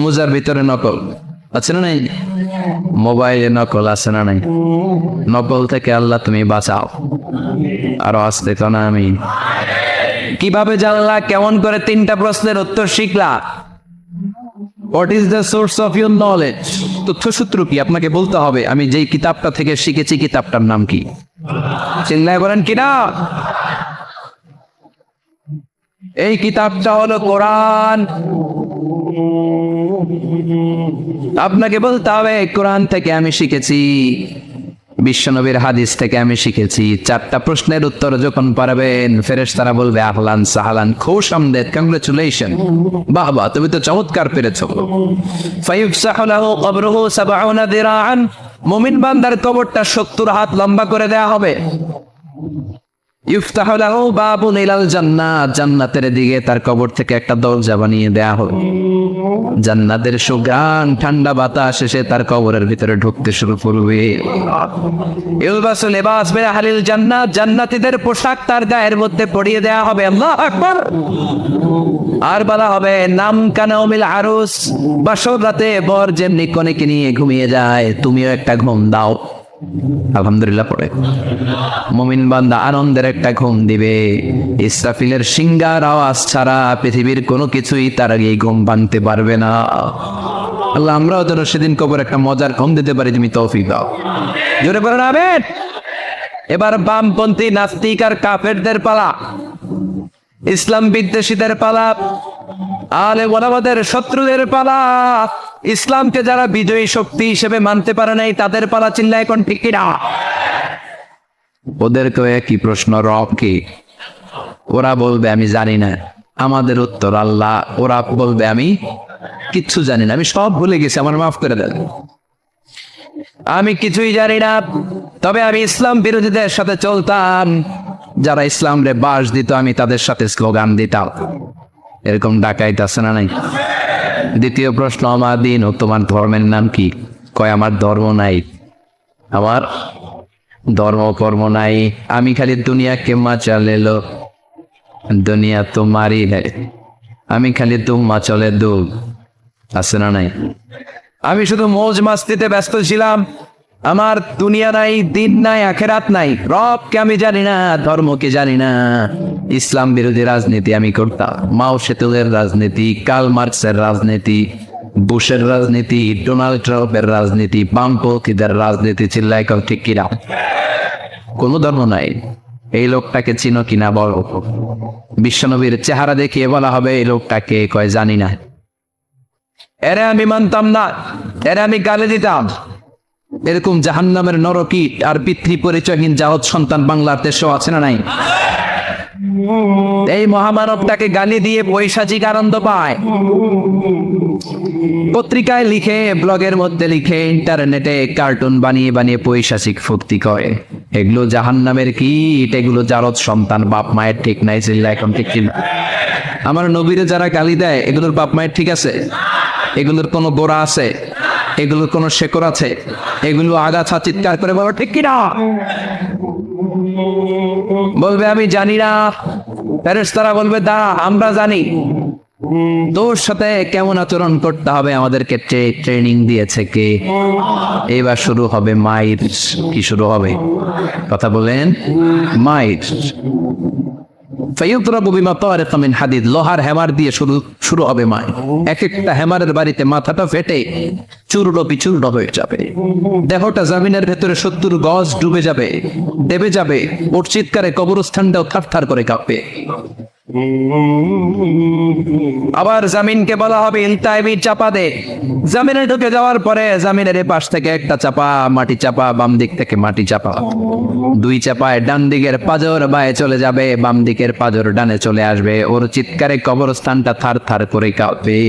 মোজার ভিতরে নকল আছে না নাই? মোবাইলে নকল আছে না নাই? নকল থেকে আল্লাহ তুমি বাঁচাও। আরো আসতে তো না আমি। কিভাবে জানলা? কেমন করে 3টা প্রশ্নের উত্তর শিখলা? What is the source of your knowledge? তথ্যসূত্র কি? আপনাকে বলতে হবে, আমি যেই কিতাবটা থেকে শিখেছি, কিতাবটার নাম কি? চিল্লায় বলেন কিনা? এই কিতাবটা হলো কোরআন। আপনাকে বলতে হবে, কোরআন থেকে আমি শিখেছি, বিশ্বনবীর হাদিস থেকে আমি শিখেছি। 4টা প্রশ্নের উত্তর যখন পারবেন, ফেরেশতারা বলবে, আহলান সাহলান, খুশ আমদেদ, কংগ্রেচুলেশন, বাহ বাহ, তুমি তো চমৎকার পেরেছো। ফায়ুফসাহু লাহু কবরুহু 70 দিরাআন, মুমিন বান্দার কবরটা 70 হাত লম্বা করে দেয়া হবে। ইফতাহু লাহু বাবুন ইলাল জান্নাহ, জান্নাতের দিকে তার কবর থেকে একটা দরজা বানিয়ে দেয়া হবে। জান্নাতের সুঘ্রাণ, ঠান্ডা বাতাস এসে তার কবরের ভিতরে ঢুকতে শুরু করবে। ইলবাসু লিবাস মিন আহলিল জান্নাত, জান্নাতীদের পোশাক তার গায়ের মধ্যে পরিয়ে দেয়া হবে। আল্লাহু আকবার। আর বলা হবে, নাম কানাউমিল আরুস, বাসর রাতে বর যেমনি কনেকে নিয়ে ঘুমিয়ে যায়, তুমিও একটা ঘুম দাও। আলহামদুলিল্লাহ পড়ে মুমিন বান্দা আনন্দের একটা ঘুম দিবে। ইসরাফিলের সিংগার আওয়াজ ছাড়া পৃথিবীর কোনো কিছুই তার আগে ঘুম ভাঙতে পারবে না। আল্লাহ আমরাও যেন সেদিন কবর একটা মজার ঘুম দিতে পারি, তুমি তৌফিক দাও। জোরে বলেন আমিন। এবার বামপন্থী নাস্তিক আর কাফেরদের পালা, ইসলাম বিদ্বেষীদের পালা, আলে ওলামাদের শত্রুদের পালা, ইসলামকে যারা বিজয়ী শক্তি হিসেবে মানতে পারে নাই তাদের পালা। চিল্লা এখন ঠিক কিনা? ওদেরকে একই প্রশ্ন, রব কি? ওরা বলবে আমি জানি না। আমাদের উত্তর আল্লাহ। ওরা বলবে আমি কিচ্ছু জানি না, আমি সব ভুলে গেছি, আমার মাফ করে দেন, আমি কিছুই জানি না। তবে আমি ইসলাম বিরোধীদের সাথে চলতাম, যারা ইসলাম রে বাস দিত আমি তাদের সাথে স্লোগান দিতাম। এরকম ডাকাইত আছে না নাই? দ্বিতীয় প্রশ্ন, আমার দিন ও তোমার ধর্মের নাম কি? কয় আমার ধর্ম নাই, আমার ধর্ম কর্ম নাই, আমি খালি দুনিয়াকে মাচালে লো, দুনিয়া তোমারই है, আমি খালি তুম্মা চলে দু, আছে না নাই? আমি শুধু মৌজ মাস্তিতে ব্যস্ত ছিলাম, আমার দুনিয়া নাই, দিন নাই, আখেরাত নাই, রবকে আমি জানি না, ধর্মকে জানি না। ইসলাম বিরোধী রাজনীতি আমি করতাম, মাও সেতুলের রাজনীতি, কার্ল মার্কসের রাজনীতি, বুশের রাজনীতি, ডোনাল্ড ট্রাম্পের রাজনীতি, বামপন্থীদের রাজনীতি, চিল্লাই কল ঠিক কিনা? কোনো ধর্ম নাই। এই লোকটাকে চিনো কিনা বলো। বিশ্বনবীর চেহারা দেখিয়ে বলা হবে এই লোকটাকে, কয় জানি না। এরে আমি মানতাম না, এরে আমি গালি দিতাম। এরকম জাহান্নামের নরকীট আর পিতৃ পরিচয়হীন জাহদ সন্তান বাংলার দেশেও আছে না নাই? এই মহামানবটাকে গালি দিয়ে পৈশাচিক আনন্দ পায়। পত্রিকায় লিখে, ব্লগের মধ্যে লিখে, ইন্টারনেটে কার্টুন বানিয়ে বানিয়ে পৈশাচিক ফুর্তি করে। এগুলো জাহান্নামের কীট, এগুলো জারদ সন্তান, বাপ মায়ের ঠিক নাই। চিল্লা এখন ঠিক কিনা? আমার নবীরে যারা গালি দেয়, এগুলোর বাপ মায়ের ঠিক আছে? এগুলোর কোনো গোড়া আছে? এগুলোর কোনো শেকড় আছে? এগুলো আগাছা চিৎকার করে বলো ঠিক কিনা? বলবে আমি জানি না, ফেরেশতারা বলবে দা আমরা জানি। তোর সাথে কেমন আচরণ করতে হবে আমাদেরকে ট্রেনিং দিয়েছে কে? এবার শুরু হবে মাইর। কি শুরু হবে? কথা বলেন। মাইর। হাদিদ, লোহার হ্যামার দিয়ে শুরু হবে মাই। এক একটা হ্যামারের বাড়িতে মাথাটা ফেটে চূর্ণ বিচূর্ণ হয়ে যাবে, দেহটা জমিনের ভেতরে 70 গজ ডুবে যাবে, দেবে যাবে। ওর চিৎকারে কবরস্থানটাও থারথার করে কাঁপবে। আবার জামিনকে বলা হবে ইলতাইবি, চাপা দে। জামিনে ঢুকে যাওয়ার পরে জামিনের পাশ থেকে একটা চাপা, মাটি চাপা, বাম দিক থেকে মাটি চাপা, দুই চাপায় ডান দিকের পাজর বায়ে চলে যাবে, বাম দিকের পাজর ডানে চলে আসবে। ওর চিৎকারে কবরস্থানটা থার থার করে কাঁপবে।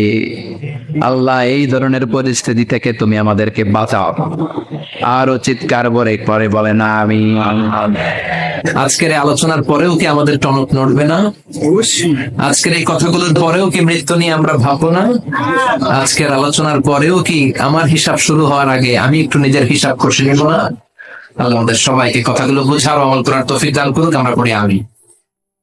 আল্লাহ, এই ধরনের পরিস্থিতি থেকে তুমি আমাদেরকে বাঁচাও। আরো চিৎকার করে বলে না আমি। আজকের আলোচনার পরেও কি আমাদের টনক নড়বে না? আজকের এই কথাগুলোর পরেও কি মৃত্যু নিয়ে আমরা ভাববো না? আজকের আলোচনার পরেও কি আমার হিসাব শুরু হওয়ার আগে আমি একটু নিজের হিসাব কষে নেব না? আল্লাহ আমাদের সবাইকে কথাগুলো বোঝার, আমল করার তৌফিক দান করুক। আমরা পড়ি আমিন।